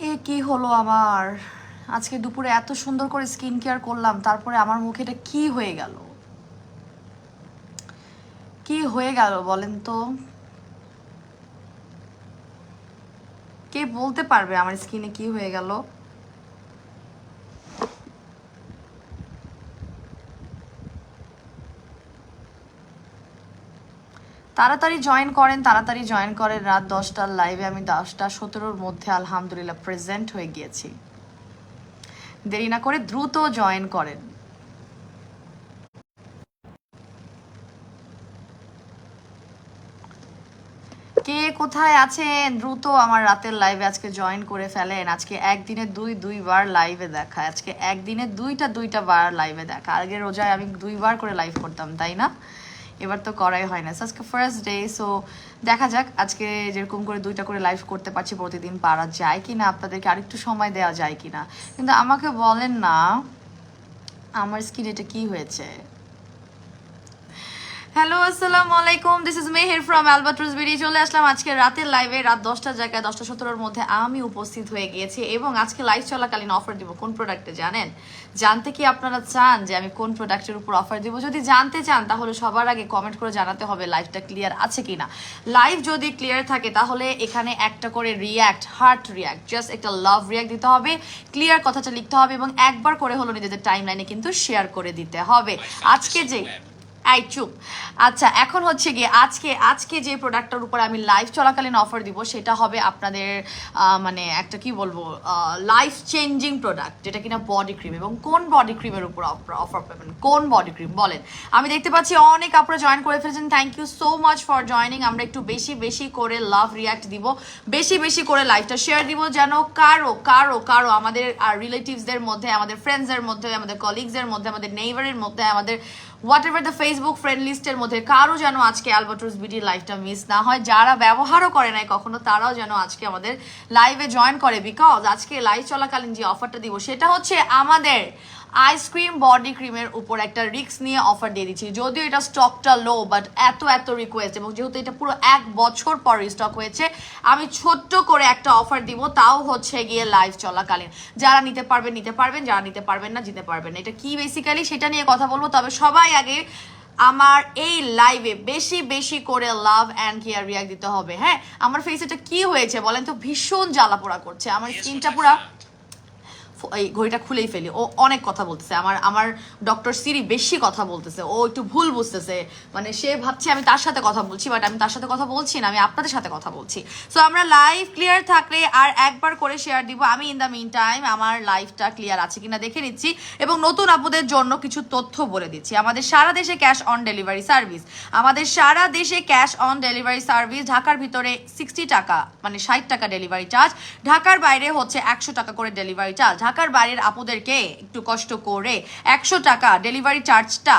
এ কি হলো আমার? আজকে দুপুরে এত সুন্দর করে স্কিন কেয়ার করলাম, তারপরে আমার মুখে এটা কি হয়ে গেল? কি হয়ে গেল বলেন তো? কে বলতে পারবে আমার স্কিনে কি হয়ে গেল? তাড়াতাড়ি জয়েন করেন, তাড়াতাড়ি জয়েন করেন। রাত 10টার লাইভে আমি 10টা 17-র মধ্যে আলহামদুলিল্লাহ প্রেজেন্ট হয়ে গিয়েছি। দেরি না করে দ্রুত জয়েন করেন। কে কোথায় আছেন দ্রুত আমার রাতের লাইভে আজকে জয়েন করে ফেলেন। আজকে একদিনে দুইবার লাইভে দেখা, আজকে একদিনে দুইটা বার লাইভে দেখা। আগে রোজায় আমি 2বার করে লাইভ করতাম, তাই না? এবার তো করাই হয় না। আজকে ফার্স্ট ডে, সো দেখা যাক আজকে যেরকম করে 2টা করে লাইভ করতে পারছি প্রতিদিন, পারা যায় কিনা, আপনাদেরকে আরেকটু সময় দেওয়া যায় কিনা। কিন্তু আমাকে বলেন না আমার স্কিন এটা কি হয়েছে। হ্যালো, আসসালামু আলাইকুম, this is Meher from Albatross BD. চলে আসলাম আজকে রাতের লাইভে। রাত 10টার জায়গায় 10টা 17-র মধ্যে আমি উপস্থিত হয়ে গিয়েছি এবং আজকে লাইভ চলাকালীন অফার দিব কোন প্রোডাক্টে জানেন? জানতে কি আপনারা চান যে আমি কোন প্রোডাক্টের উপর অফার দিব? যদি জানতে চান তাহলে সবার আগে কমেন্ট করে জানাতে হবে লাইভটা ক্লিয়ার আছে কিনা। লাইভ যদি ক্লিয়ার থাকে তাহলে এখানে একটা করে রিয়্যাক্ট, হার্ট রিয়্যাক্ট, জাস্ট একটা লাভ রিয়্যাক্ট দিতে হবে, ক্লিয়ার কথাটা লিখতে হবে এবং একবার করে হলো নিজেদের টাইম লাইনে কিন্তু শেয়ার করে দিতে হবে। আজকে যে আই চুপ। আচ্ছা, এখন হচ্ছে গিয়ে আজকে আজকে যে প্রোডাক্টটার উপর আমি লাইভ চলাকালীন অফার দিব সেটা হবে আপনাদের মানে একটা কি বলবো, লাইফ চেঞ্জিং প্রোডাক্ট, যেটা কিনা বডি ক্রিম। এবং কোন বডি ক্রিমের উপর অফার পাবেন? কোন বডি ক্রিম বলেন? আমি দেখতে পাচ্ছি অনেক আপনারা জয়েন করে ফেলেছেন, thank you so much for joining. আমরা একটু বেশি বেশি করে লাভ রিয়াক্ট দিব, বেশি বেশি করে লাইভটা শেয়ার দিব, যেন কারো কারো কারো আমাদের রিলেটিভসদের মধ্যে, আমাদের ফ্রেন্ডসদের মধ্যে, আমাদের কলিগসদের মধ্যে, আমাদের নেইবারের মধ্যে, আমাদের what ever the Facebook friend লিস্টের মধ্যে কারো যেন আজকে অ্যালবাট্রস বিডি লাইভটা মিস না হয়। যারা ব্যবহারও করে নাই কখনো তারাও যেন আজকে আমাদের লাইভে জয়েন করে, বিকজ আজকে লাইভ চলাকালীন যে অফারটা দিব সেটা হচ্ছে আমাদের আইসক্রিম বডি ক্রিমের উপর একটা রিক্স নিয়ে অফার দিয়ে দিচ্ছি। যদিও এটা স্টকটা লো, বাট এত এত রিকোয়েস্ট এবং যেহেতু এটা পুরো 1 বছর পর রিস্টক হয়েছে, আমি ছোট্ট করে একটা অফার দিব, তাও হচ্ছে গিয়ে লাইভ চলাকালীন। যারা নিতে পারবেন নিতে পারবেন, যারা নিতে পারবেন না যেতে পারবেন না। এটা কি বেসিক্যালি সেটা নিয়ে কথা বলবো, তবে সবাই আগে আমার এই লাইভে বেশি বেশি করে লাভ অ্যান্ড কেয়ার রিয়াক্ট দিতে হবে। হ্যাঁ, আমার ফেস এটা কি হয়েছে বলেন তো? ভীষণ জ্বালা পোড়া করছে আমার স্কিনটা পুরা। এই ঘড়িটা খুলেই ফেলি, ও অনেক কথা বলতেছে। আমার আমার ডক্টর সিরি বেশি কথা বলতেছে, ও একটু ভুল বুঝতেছে, মানে সে ভাবছে আমি তার সাথে কথা বলছি, বাট আমি তার সাথে কথা বলছি না, আমি আপনাদের সাথে কথা বলছি। সো আমরা লাইভ ক্লিয়ার থাকলে আর একবার করে শেয়ার দিব। আমি ইন দ্য মিন টাইম আমার লাইভটা ক্লিয়ার আছে কিনা দেখে নিচ্ছি এবং নতুন আপুদের জন্য কিছু তথ্য বলে দিচ্ছি। আমাদের সারা দেশে ক্যাশ অন ডেলিভারি সার্ভিস, আমাদের সারা দেশে ক্যাশ অন ডেলিভারি সার্ভিস। ঢাকার ভিতরে 60 টাকা মানে 60 টাকা ডেলিভারি চার্জ, ঢাকার বাইরে হচ্ছে 100 টাকা করে ডেলিভারি চার্জ। ঢাকার বাইরের আপুদেরকে একটু কষ্ট করে 100 টাকা ডেলিভারি চার্জটা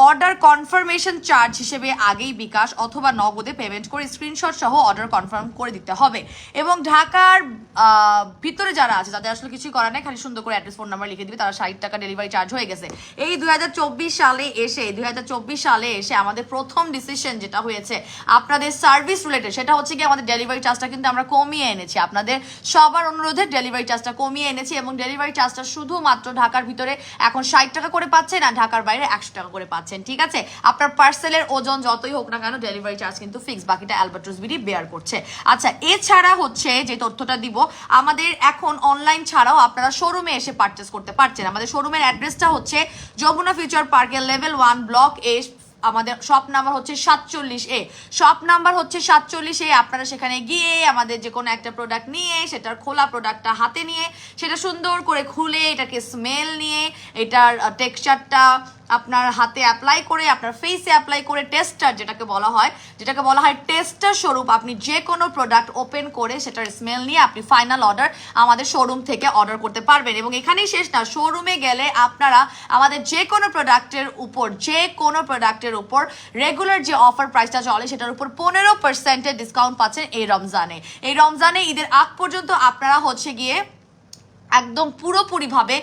অর্ডার কনফার্মেশন চার্জ হিসেবে আগেই বিকাশ অথবা নগদে পেমেন্ট করে স্ক্রিনশট সহ অর্ডার কনফার্ম করে দিতে হবে। এবং ঢাকার ভিতরে যারা আছে তাদের আসলে কিছুই করার নেই, খালি সুন্দর করে অ্যাড্রেস ফোন নাম্বার লিখে দিবে, তারা 60 টাকা ডেলিভারি চার্জ হয়ে গেছে। এই 2024 সালে এসে আমাদের প্রথম ডিসিশন যেটা হয়েছে আপনাদের সার্ভিস রিলেটেড, সেটা হচ্ছে কি আমাদের ডেলিভারি চার্জটা কিন্তু আমরা কমিয়ে এনেছি। আপনাদের সবার অনুরোধে ডেলিভারি চার্জটা কমিয়ে এনেছি এবং ডেলিভারি চার্জটা শুধুমাত্র ঢাকার ভিতরে এখন 60 টাকা করে পাচ্ছেন, আর ঢাকার বাইরে 100 টাকা করে পাচ্ছেন। ঠিক আছে, আপনার পার্সেলের ওজন যতই হোক না কেন ডেলিভারি চার্জ কিন্তু ফিক্স, বাকিটা অ্যালবাট্রস বিডি বেয়ার করছে। আচ্ছা, এছাড়া হচ্ছে যে তথ্যটা দিব, আমাদের এখন অনলাইন ছাড়াও আপনারা শোরুমে এসে পারচেস করতে পারছেন। আমাদের শোরুমের অ্যাড্রেসটা হচ্ছে যমুনা ফিউচার পার্কের লেভেল 1 ব্লক এ। আমাদের শপ নাম্বার হচ্ছে 47A, শপ নাম্বার হচ্ছে 47A। আপনারা সেখানে গিয়ে আমাদের যে কোনো একটা প্রোডাক্ট নিয়ে, সেটার খোলা প্রোডাক্টটা হাতে নিয়ে, সেটা সুন্দর করে খুলে, এটাকে স্মেল নিয়ে, এটার টেক্সচারটা আপনার হাতে অ্যাপ্লাই করে, আপনার ফেসে অ্যাপ্লাই করে, টেস্টার যেটাকে বলা হয় টেস্টার স্বরূপ আপনি যে কোনো প্রোডাক্ট ওপেন করে সেটার স্মেল নিয়ে আপনি ফাইনাল অর্ডার আমাদের শোরুম থেকে অর্ডার করতে পারবেন। এবং এখানেই শেষ না, শোরুমে গেলে আপনারা আমাদের যে কোনো প্রোডাক্টের উপর রেগুলার যে অফার প্রাইসটা চলে সেটার উপর 15% ডিসকাউন্ট পাচ্ছেন এই রমজানে। ঈদের আগ পর্যন্ত আপনারা হচ্ছে গিয়ে একদম পুরোপুরিভাবে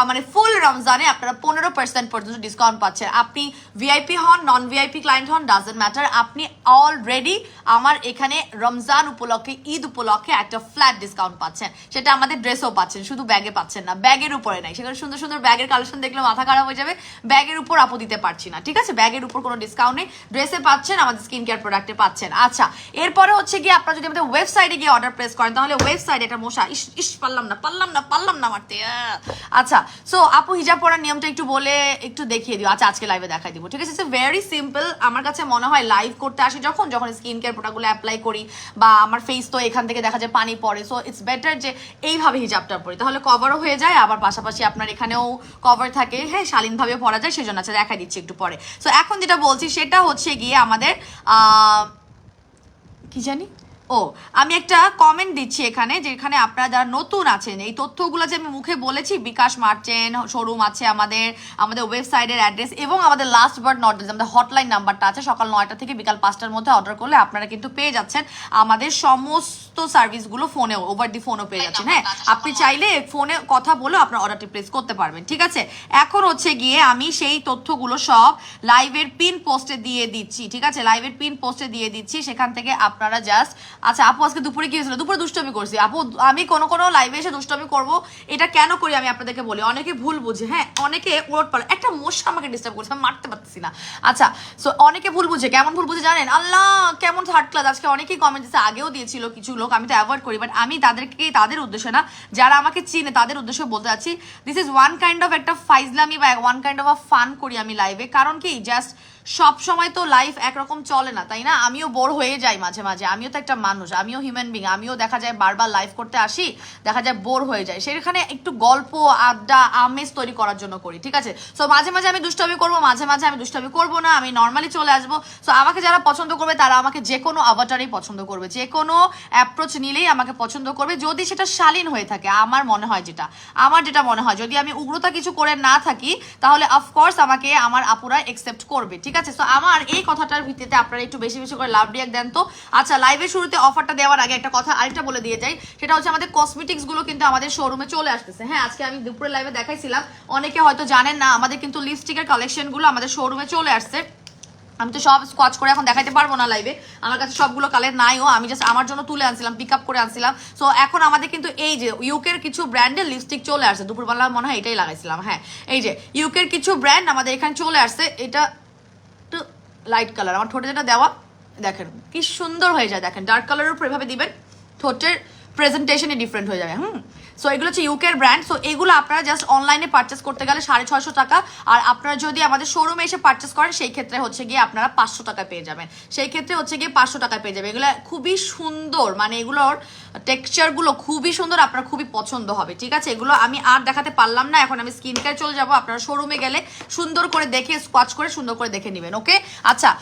মানে ফুল রমজানে আপনারা 15% পর্যন্ত ডিসকাউন্ট পাচ্ছেন। আপনি ভিআইপি হন, নন ভিআইপি ক্লায়েন্ট হন, ডাজেন্ট ম্যাটার, আপনি অলরেডি আমার এখানে রমজান উপলক্ষে, ঈদ উপলক্ষে একটা ফ্ল্যাট ডিসকাউন্ট পাচ্ছেন। সেটা আমাদের ড্রেসও পাচ্ছেন, শুধু ব্যাগে পাচ্ছেন না, ব্যাগের উপরে নাই। সেখানে সুন্দর সুন্দর ব্যাগের কালেকশন দেখলে মাথা খারাপ হয়ে যাবে, ব্যাগের উপর আপু দিতে পারছি না, ঠিক আছে? ব্যাগের উপর কোনো ডিসকাউন্ট নেই, ড্রেসে পাচ্ছেন, আমাদের স্কিন কেয়ার প্রোডাক্টে পাচ্ছেন। আচ্ছা, এরপরে হচ্ছে গিয়ে আপনারা যদি আমাদের ওয়েবসাইটে গিয়ে অর্ডার প্লেস করেন, তাহলে ওয়েবসাইটে একটা মশা, ইস পারলাম না মারতে। আচ্ছা, সো আপু হিজাব পরার নিয়মটা একটু বলে একটু দেখিয়ে দিও। আচ্ছা, আজকে লাইভে দেখাই দিব, ঠিক আছে? It's very simple. আমার কাছে মনে হয় লাইভ করতে আসি যখন স্কিন কেয়ার প্রোডাক্টগুলো অ্যাপ্লাই করি, বা আমার ফেস তো এখান থেকে দেখা যায় পানি পড়ে, সো ইটস বেটার যে এইভাবে হিজাবটা পরি, তাহলে কভারও হয়ে যায়, আবার পাশাপাশি আপনার এখানেও কভার থাকে, হ্যাঁ, শালীনভাবে পরা যায়, সেজন্য আচ্ছা দেখাই দিচ্ছি একটু পরে। সো এখন যেটা বলছি সেটা হচ্ছে গিয়ে আমাদের কি জানি, ও আমি একটা কমেন্ট দিচ্ছি এখানে, যেখানে আপনারা যারা নতুন আছেন, এই তথ্যগুলো যে আমি মুখে বলেছি, বিকাশ মার্চেন্ট শোরুম আছে আমাদের, আমাদের ওয়েবসাইটের অ্যাড্রেস, এবং আমাদের লাস্ট বাট নট আমাদের হটলাইন নাম্বারটা আছে, সকাল 9টা থেকে বিকাল 5টার মধ্যে অর্ডার করলে আপনারা কিন্তু পেয়ে যাচ্ছেন আমাদের সমস্ত সার্ভিসগুলো ফোনেও, ওভার দি ফোনও পেয়ে যাচ্ছেন। হ্যাঁ, আপনি চাইলে ফোনে কথা বলেও আপনার অর্ডারটি প্লেস করতে পারবেন, ঠিক আছে? এখন হচ্ছে গিয়ে আমি সেই তথ্যগুলো সব লাইভের পিন পোস্টে দিয়ে দিচ্ছি, ঠিক আছে? লাইভের পিন পোস্টে দিয়ে দিচ্ছি, সেখান থেকে আপনারা জাস্ট। আচ্ছা আপু, আজকে দুপুরে কি হয়েছিল? দুপুরে দুষ্টমি করছি আপু। আমি কোনো লাইভে এসে দুষ্টমি করব, এটা কেন করি আমি আপনাদেরকে বলি। অনেকে ভুল বুঝে, হ্যাঁ, অনেকে ওরট পারে, একটা মশা আমাকে ডিস্টার্ব করছে, আমি মারতে পারতেছি না। আচ্ছা, সো অনেকে ভুল বুঝে, কেমন ভুল বুঝে জানেন? আল্লাহ, কেমন থার্ড ক্লাস। আজকে অনেকেই কমেন্ট দিচ্ছে, আগেও দিয়েছিল কিছু লোক, আমি তো অ্যাভয়েড করি, বাট আমি তাদের উদ্দেশ্যে না, যারা আমাকে চিনে তাদের উদ্দেশ্যে বলতে চাচ্ছি, this is one kind of একটা ফাইজলামি বা ওয়ান কাইন্ড অফ ফান করি আমি লাইভে। কারণ কি, জাস্ট সব সময় তো লাইফ একরকম চলে না, তাই না? আমিও বোর হয়ে যাই মাঝে মাঝে, আমিও তো একটা মানুষ, আমিও হিউম্যান বিং, আমিও দেখা যায় বারবার লাইভ করতে আসি, দেখা যায় বোর হয়ে যায়, সেখানে একটু গল্প আড্ডা আমেজ তৈরি করার জন্য করি, ঠিক আছে? সো মাঝে মাঝে আমি দুষ্টামি করবো, মাঝে মাঝে আমি দুষ্টামি করবো না, আমি নর্মালি চলে আসবো। সো আমাকে যারা পছন্দ করবে তারা আমাকে যে কোনো আভাটারেই পছন্দ করবে, যে কোনো অ্যাপ্রোচ নিলেই আমাকে পছন্দ করবে, যদি সেটা শালীন হয়ে থাকে। আমার যেটা মনে হয়, যদি আমি উগ্রতা কিছু করে না থাকি, তাহলে অফকোর্স আমাকে আমার আপুরা একসেপ্ট করবে, ঠিক আছে? সো আমার এই কথাটার ভিত্তিতে আপনারা একটু বেশি বেশি করে লাভ রিয়াক্ট দেন তো। আচ্ছা, লাইভের শুরুতে অফারটা দেওয়ার আগে একটা কথা আরেকটা বলে দিয়ে যাই, সেটা হচ্ছে আমাদের কসমেটিক্স গুলো কিন্তু আমাদের শোরুমে চলে আসতেছে। হ্যাঁ, আজকে আমি দুপুরে লাইভে দেখাইছিলাম, অনেকে হয়তো জানেন না, আমাদের কিন্তু লিপস্টিকের কালেকশন গুলো আমাদের শোরুমে চলে আসছে। আমি তো সব স্কোয়াচ করে এখন দেখাইতে পারবো না লাইভে, আমার কাছে সবগুলো কালার নাইও, আমি জাস্ট আমার জন্য তুলে আনছিলাম, পিক আপ করে আনছিলাম। সো এখন আমাদের কিন্তু এই যে ইউকের কিছু ব্র্যান্ডের লিপস্টিক চলে আসছে, দুপুরবেলা মনে হয় এটাই লাগাইছিলাম। হ্যাঁ, এই যে ইউকের কিছু ব্র্যান্ড আমাদের এখানে চলে আসছে, এটা একটু লাইট কালার, আমার ঠোঁটে যেটা দেওয়া, দেখেন কি সুন্দর হয়ে যায়, দেখেন ডার্ক কালারের উপর এভাবে দিবেন, ঠোঁটের প্রেজেন্টেশনই ডিফারেন্ট হয়ে যাবে। সো এগুলো হচ্ছে ইউকের ব্র্যান্ড। সো এগুলো আপনারা জাস্ট অনলাইনে পারচেস করতে গেলে 650 টাকা, আর আপনারা যদি আমাদের শোরুমে এসে পারচেস করেন সেই ক্ষেত্রে হচ্ছে গিয়ে আপনারা 500 টাকা পেয়ে যাবেন, সেই ক্ষেত্রে হচ্ছে গিয়ে 500 টাকা পেয়ে যাবে। এগুলো খুবই সুন্দর, মানে এগুলোর টেক্সচারগুলো খুবই সুন্দর, আপনার খুবই পছন্দ হবে, ঠিক আছে? এগুলো আমি আর দেখাতে পারলাম না, এখন আমি স্কিন কেয়ার চলে যাবো। আপনারা শোরুমে গেলে সুন্দর করে দেখে স্কোয়াচ করে সুন্দর করে দেখে নেবেন, ওকে? আচ্ছা,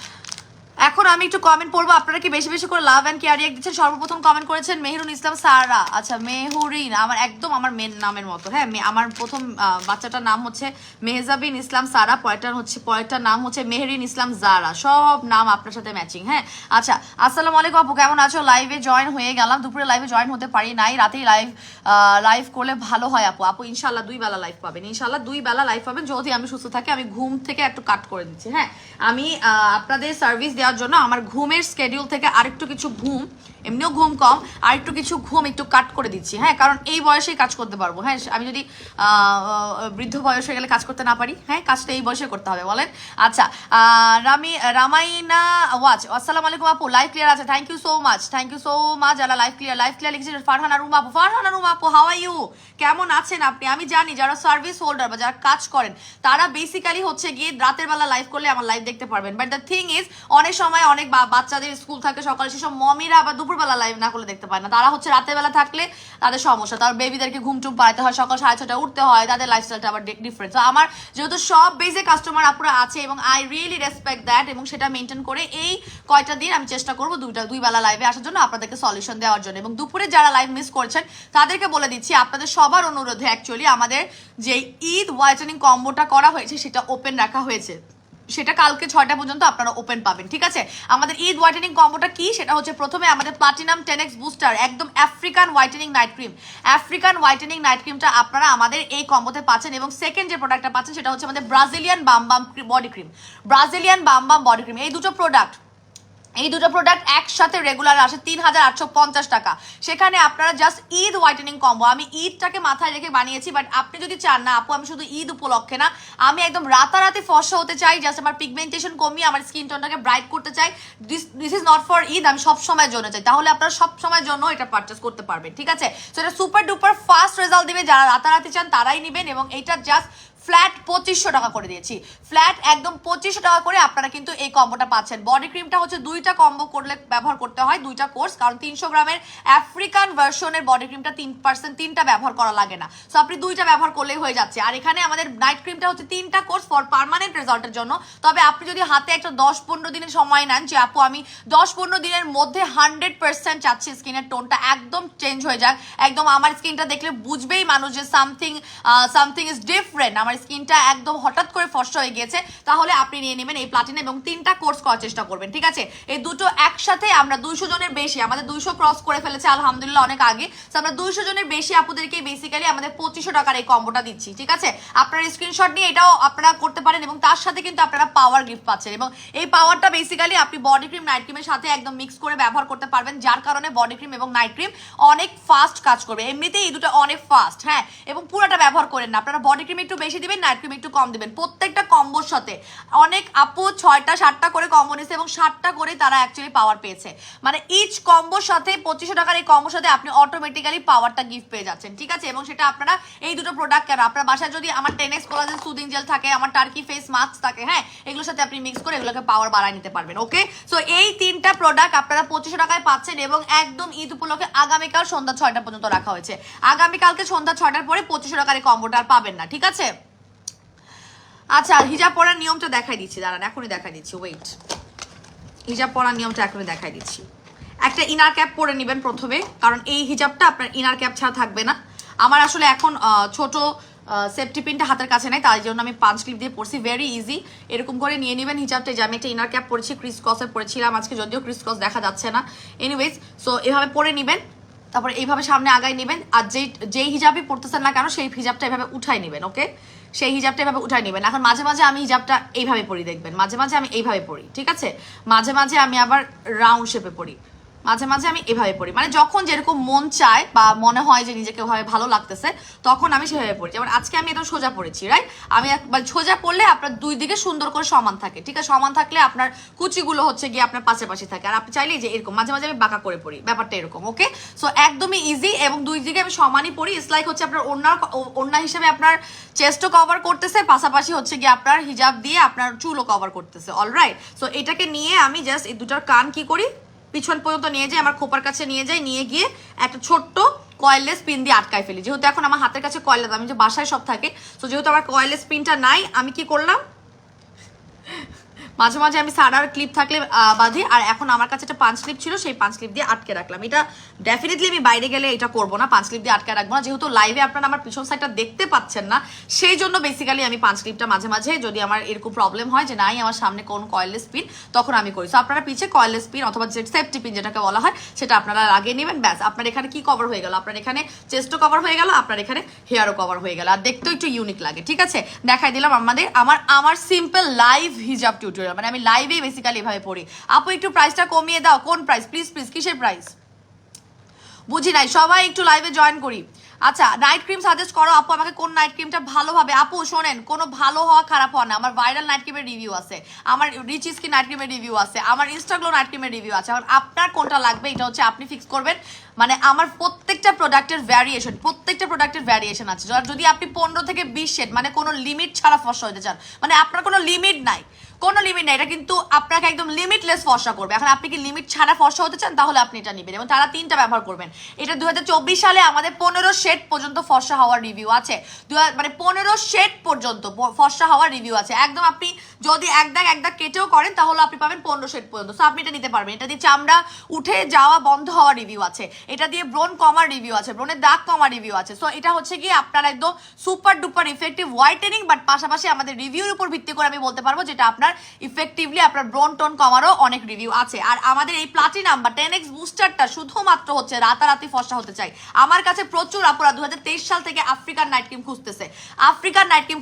এখন আমি একটু কমেন্ট পড়বো, আপনারা কি বেশি বেশি করে লাভ অ্যান্ড কেয়ার রিঅ্যাক্ট দিচ্ছেন। সর্বপ্রথম কমেন্ট করেছেন মেহরুন ইসলাম সারা। আচ্ছা, মেহরিন আমার একদম আমার মেন নামের মতো। হ্যাঁ, আমার প্রথম বাচ্চাটার নাম হচ্ছে মেহজাবিন ইসলাম সারা, পরেরটার নাম হচ্ছে মেহরিন ইসলাম জারা, সব নাম আপনার সাথে ম্যাচিং। হ্যাঁ, আচ্ছা, আসসালামু আলাইকুম আপু, কেমন আছো? লাইভে জয়েন হয়ে গেলাম, দুপুরে লাইভে জয়েন হতে পারি নাই, রাতেই লাইভ করলে ভালো হয় আপু। ইনশাল্লাহ 2 বেলা লাইভ পাবেন, ইনশাল্লাহ 2 বেলা লাইভ পাবেন, যদি আমি সুস্থ থাকি। আমি ঘুম থেকে একটু কাট করে দিচ্ছি। হ্যাঁ, আমি আপনাদের সার্ভিস দেওয়ার জন্য আমার ঘুমের স্কেডিউল থেকে আরেকটু কিছু ঘুম, এমনিও ঘুম কম, আরেকটু কিছু ঘুম একটু কাট করে দিচ্ছি। হ্যাঁ, কারণ এই বয়সেই কাজ করতে পারবো। হ্যাঁ, আমি যদি বৃদ্ধ বয়স হয়ে গেলে কাজ করতে না পারি, হ্যাঁ, কাজটা এই বয়সে করতে হবে, বলেন? আচ্ছা, রামাইনা ওয়াচ, আসসালামু আলাইকুম আপু, লাইভ ক্লিয়ার আছে, থ্যাংক ইউ সো মাচ যারা লাইভ ক্লিয়ার লিখেছেন। ফারহানা রুমা আপু, হাউ আর ইউ, কেমন আছেন আপনি? আমি জানি যারা সার্ভিস হোল্ডার বা যারা কাজ করেন তারা বেসিক্যালি হচ্ছে গিয়ে রাতের বেলা লাইভ করলে আমার লাইভ দেখতে পারবেন, বাট দ্য থিং ইজ অনেক সময় অনেক বাচ্চাদের স্কুল থাকে সকালে, সেসব মমিরা আবার দুপুরবেলা লাইভ না করলে দেখতে পায় না। তারা হচ্ছে রাতের বেলা থাকলে তাদের সমস্যা, তার বেবিদেরকে ঘুম টুম পাড়াতে হয়, সকাল 6:30 উঠতে হয়, তাদের লাইফস্টাইলটা আবার ডিফারেন্ট। তো আমার যেহেতু সব বেজে কাস্টমার আপুরা আছে এবং আই রিয়েলি রেসপেক্ট দ্যাট, এবং সেটা মেনটেন করে এই কয়টা দিন আমি চেষ্টা করবো 2 বেলা লাইভে আসার জন্য, আপনাদেরকে সলিউশন দেওয়ার জন্য। এবং দুপুরে যারা লাইভ মিস করছেন তাদেরকে বলে দিচ্ছি, আপনাদের সবার অনুরোধে অ্যাকচুয়ালি আমাদের যে ঈদ হোয়াইটেনিং কম্বোটা করা হয়েছে সেটা ওপেন রাখা হয়েছে। সেটা কালকে 6টা পর্যন্ত আপনারা ওপেন পাবেন, ঠিক আছে? আমাদের ঈদ হোয়াইটেনিং কম্বোটা কি, সেটা হচ্ছে প্রথমে আমাদের প্লাটিনাম 10x বুস্টার একদম African whitening night cream. African whitening night ক্রিমটা আপনারা আমাদের এই কম্বোতে পাচ্ছেন। এবং সেকেন্ড যে প্রোডাক্টটা পাচ্ছেন সেটা হচ্ছে আমাদের ব্রাজিলিয়ান বাম বডি ক্রিম। ব্রাজিলিয়ান বাম বডি ক্রিম, এই দুটো প্রোডাক্ট একসাথে রেগুলার আসে 3850 টাকা। সেখানে আপনারা জাস্ট ঈদ হোয়াইটেনিং কম্বো, আমি ঈদটাকে মাথায় রেখে বানিয়েছি, বাট আপনি যদি চান না আপু আমি শুধু ঈদ উপলক্ষে না, আমি একদম রাতারাতি ফর্সা হতে চাই, জাস্ট আমার পিগমেন্টেশন কমিয়ে আমার স্কিন টোনটাকে ব্রাইট করতে চাই, this is not for Eid, আমি সব সময়ের জন্য চাই, তাহলে আপনারা সব সময়ের জন্য এটা পারচেস করতে পারবেন, ঠিক আছে? সো এটা সুপার ডুপার ফাস্ট রেজাল্ট দিবে, যারা রাতারাতি চান তারাই নেবেন। এবং এটা জাস্ট ফ্ল্যাট 2500 টাকা করে দিয়েছি, ফ্ল্যাট একদম 2500 টাকা করে আপনারা কিন্তু এই কম্বোটা পাচ্ছেন। বডি ক্রিমটা হচ্ছে দুইটা কম্বো করলে ব্যবহার করতে হয়, দুইটা কোর্স, কারণ 300 গ্রামের আফ্রিকান ভার্সনের বডি ক্রিমটা 3% তিনটা ব্যবহার করা লাগে না, সো আপনি দুইটা ব্যবহার করলেই হয়ে যাচ্ছে। আর এখানে আমাদের নাইট ক্রিমটা হচ্ছে 3টা কোর্স ফর পার্মানেন্ট রেজাল্টের জন্য। তবে আপনি যদি হাতে একটা 10-15 দিনের সময় নেন যে আপু আমি 10-15 দিনের মধ্যে 100% চাচ্ছি স্কিনের টোনটা একদম চেঞ্জ হয়ে যাক, একদম আমার স্কিনটা দেখলে বুঝবেই মানুষ যে সামথিং ইজ ডিফারেন্ট, আমার স্কিনটা একদম হঠাৎ করে ফর্সা হয়ে গিয়েছে, তাহলে আপনি নিয়ে নেবেন এই প্লাটিনা এবং 3টা কোর্স করার চেষ্টা করবেন, ঠিক আছে? এই দুটো একসাথে আমরা 200 জনের বেশি, আমাদের 200 ক্রস করে ফেলেছে আলহামদুলিল্লাহ অনেক আগে, তো আমরা 200 জনের বেশি আপুদেরকে বেসিক্যালি আমাদের 2500 টাকার এই কম্বোটা দিচ্ছি, ঠিক আছে? আপনারা স্ক্রিনশট নিয়ে এটাও আপনারা করতে পারেন এবং তার সাথে কিন্তু আপনারা পাওয়ার গিফট পাচ্ছেন। এবং এই পাওয়ারটা বেসিক্যালি আপনি বডি ক্রিম নাইট ক্রিমের সাথে একদম মিক্স করে ব্যবহার করতে পারবেন, যার কারণে বডি ক্রিম এবং নাইট ক্রিম অনেক ফাস্ট কাজ করবে। এমনিতেই এই দুটো অনেক ফাস্ট, হ্যাঁ, এবং পুরোটা ব্যবহার করেন না, আপনারা বডি ক্রিম একটু বেশি দিবেন, নাইট ক্রিম একটু কম দিবেন। প্রত্যেকটা কম্বোর সাথে অনেক আপু 6টা-7টা করে কম্বো নিয়েছে এবং 7টা করে তারা অ্যাকচুয়ালি পাওয়ার পেয়েছে, মানে ইচ কম্বোর সাথে 2500 টাকার এই কম্বোর সাথে আপনি অটোমেটিক্যালি পাওয়ারটা গিফট পেয়ে যাচ্ছেন, ঠিক আছে? এবং সেটা আপনারা এই দুটো প্রোডাক্ট কেন, আপনার বাসায় যদি আমার 10x কোলাজেন সুদিং জেল থাকে, আমার টার্কি ফেস মাস্ক থাকে, হ্যাঁ, এগুলোর সাথে আপনি মিক্স করে এগুলোকে পাওয়ার বাড়ায় নিতে পারবেন, ওকে? সো এই 3টা প্রোডাক্ট আপনারা 2500 টাকায় পাচ্ছেন এবং একদম ঈদ উপলক্ষে আগামীকাল সন্ধ্যা 6টা পর্যন্ত রাখা হয়েছে। আগামীকালকে সন্ধ্যা 6টার পরে 2500 টাকার এই কম্বোটা আর পাবেন না, ঠিক আছে? আচ্ছা, হিজাব পরার নিয়মটা দেখাই দিচ্ছি, দাঁড়ান এখনই দেখাই দিচ্ছি, ওয়েট, হিজাব পরার নিয়মটা এখনই দেখাই দিচ্ছি। একটা ইনার ক্যাপ পরে নেবেন প্রথমে, কারণ এই হিজাবটা আপনার ইনার ক্যাপ ছাড়া থাকবে না। আমার আসলে এখন ছোট সেফটি পিনটা হাতের কাছে নাই, তাই জন্য আমি 5 ক্লিপ দিয়ে পরছি, ভেরি ইজি। এরকম করে নিয়ে নেবেন হিজাবটা, যে আমি একটা ইনার ক্যাপ পরেছি, ক্রিস ক্রসে পরেছিলাম আজকে, যদিও ক্রিস ক্রস দেখা যাচ্ছে না, এনিওয়েজ। সো এভাবে পরে নেবেন, তারপরে এইভাবে সামনে আগায় নেবেন, আর যেই হিজাবই পড়তেছেন না কেন সেই হিজাবটা এভাবে উঠাই নেবেন, ওকে? সেই হিজাবটা এভাবে উঠাই নেবেন। এখন মাঝে মাঝে আমি হিজাবটা এইভাবে পরি, দেখবেন মাঝে মাঝে আমি এইভাবে পরি, ঠিক আছে? মাঝে মাঝে আমি আবার রাউন্ড শেপে পরি, মাঝে মাঝে আমি এভাবে পড়ি, মানে যখন যেরকম মন চায় বা মনে হয় যে নিজেকে ওভাবে ভালো লাগতেছে তখন আমি সেভাবে পড়ি। যেমন আজকে আমি এটা সোজা পড়েছি, রাইট? আমি সোজা পড়লে আপনার দুই দিকে সুন্দর করে সমান থাকে, ঠিক আছে? সমান থাকলে আপনার কুচিগুলো হচ্ছে গিয়ে আপনার পাশাপাশি থাকে, আর আপনি চাইলেই যে এরকম মাঝে মাঝে আমি বাঁকা করে পড়ি, ব্যাপারটা এরকম, ওকে? সো একদমই ইজি এবং দুই দিকে আমি সমানই পড়ি। ইটস লাইক হচ্ছে আপনার ওড়না হিসেবে আপনার চেস্টও কভার করতেছে, পাশাপাশি হচ্ছে গিয়ে আপনার হিজাব দিয়ে আপনার চুলও কভার করতেছে, অলরাইট? সো এটাকে নিয়ে আমি জাস্ট এই দুটার কান কি করি, পিছন পর্যন্ত নিয়ে যাই, আমার খোপার কাছে নিয়ে যাই, নিয়ে গিয়ে একটা ছোট্ট কয়েললেস পিন দিয়ে আটকায় ফেলি। যেহেতু এখন আমার হাতের কাছে কয়েল, আমি যে বাসায় সব থাকে, তো যেহেতু আমার কয়েললেস পিনটা নাই, আমি কি করলাম, মাঝে মাঝে আমি সারার ক্লিপ থাকলে বাঁধি, আর এখন আমার কাছে একটা 5 ক্লিপ ছিল, সেই 5 ক্লিপ দিয়ে আটকে রাখলাম। এটা ডেফিনেটলি আমি বাইরে গেলে এটা করবো না, 5 ক্লিপ দিয়ে আটকে রাখবো না, যেহেতু লাইভে আপনারা আমার পিছন সাইডটা দেখতে পাচ্ছেন না, সেই জন্য বেসিক্যালি আমি 5 ক্লিপটা মাঝে মাঝে যদি আমার এরকম প্রবলেম হয় যে নাই আমার সামনে কোন কয়েললেস পিন, তখন আমি করি। সো আপনারা পিছে কয়েললেস পিন অথবা সেফটি পিন যেটাকে বলা হয় সেটা আপনারা লাগিয়ে নেবেন, ব্যাস। আপনার এখানে কি কভার হয়ে গেল, আপনার এখানে চেস্টও কভার হয়ে গেল, আপনার এখানে হেয়ারও কভার হয়ে গেল, আর দেখতেও একটু ইউনিক লাগে, ঠিক আছে? দেখাই দিলাম আমার সিম্পল লাইভ হিজাব টিউটোরিয়াল, মানে আমি লাইভেই বেসিক্যালি এভাবে পড়ি। আপু একটু প্রাইসটা কমিয়ে দাও, কোন প্রাইস? প্লিজ প্লিজ, কিসের প্রাইস বুঝি নাই, সবাই একটু লাইভে জয়েন করি। আচ্ছা, নাইট ক্রিম সাজেস্ট করো আপু, আমাকে কোন নাইট ক্রিমটা ভালোভাবে। আপু শোনেন, কোনো ভালো হওয়া খারাপ হওয়া না, আমার ভাইরাল নাইট ক্রিমের রিভিউ আছে, আমার রিচ স্কিন নাইট ক্রিমের রিভিউ আছে, আমার ইনস্টাগ্লো নাইট ক্রিমের রিভিউ আছে। এখন আপনার কোনটা লাগবে এটা হচ্ছে আপনি ফিক্স করবেন, মানে আমার প্রত্যেকটা প্রোডাক্টের ভ্যারিয়েশন আছে। যদি আপনি 15 থেকে 20 শেড, মানে কোনো লিমিট ছাড়া ফর্সা হতে চান, মানে আপনার কোনো লিমিট নাই, এটা কিন্তু আপনাকে একদম লিমিটলেস ফর্সা করবে। এখন আপনি কি লিমিট ছাড়া ফর্সা হতে চান, তাহলে আপনি এটা নেবেন এবং তারা 3টা ব্যবহার করবেন। এটা 2024 সালে আমাদের 15 শেড পর্যন্ত ফর্সা হওয়ার রিভিউ আছে, মানে 15 শেড পর্যন্ত ফর্সা হওয়ার রিভিউ আছে। একদম আপনি যদি এক দাগ কেটেও করেন তাহলে আপনি পাবেন 15 শেড পর্যন্ত। সো আপনি এটা নিতে পারবেন। এটা দিয়ে চামড়া উঠে যাওয়া বন্ধ হওয়ার রিভিউ আছে, এটা দিয়ে ব্রণ কমার রিভিউ আছে, ব্রণের দাগ কমার রিভিউ আছে। সো এটা হচ্ছে কি আপনার একদম super duper effective whitening, but পাশাপাশি আমাদের রিভিউর উপর ভিত্তি করে আমি বলতে পারবো যেটা আপনার আপনার ইফেক্টিভলি আপনার ব্রন টোন কমারও অনেক রিভিউ আছে। আর আমাদের এই প্লাটিনাম বা 10x বুস্টারটা শুধুমাত্র হচ্ছে রাতারাতি ফর্সা হতে চাই। আমার কাছে প্রচুর আপুরা 2023 সাল থেকে আফ্রিকান নাইট ক্রিম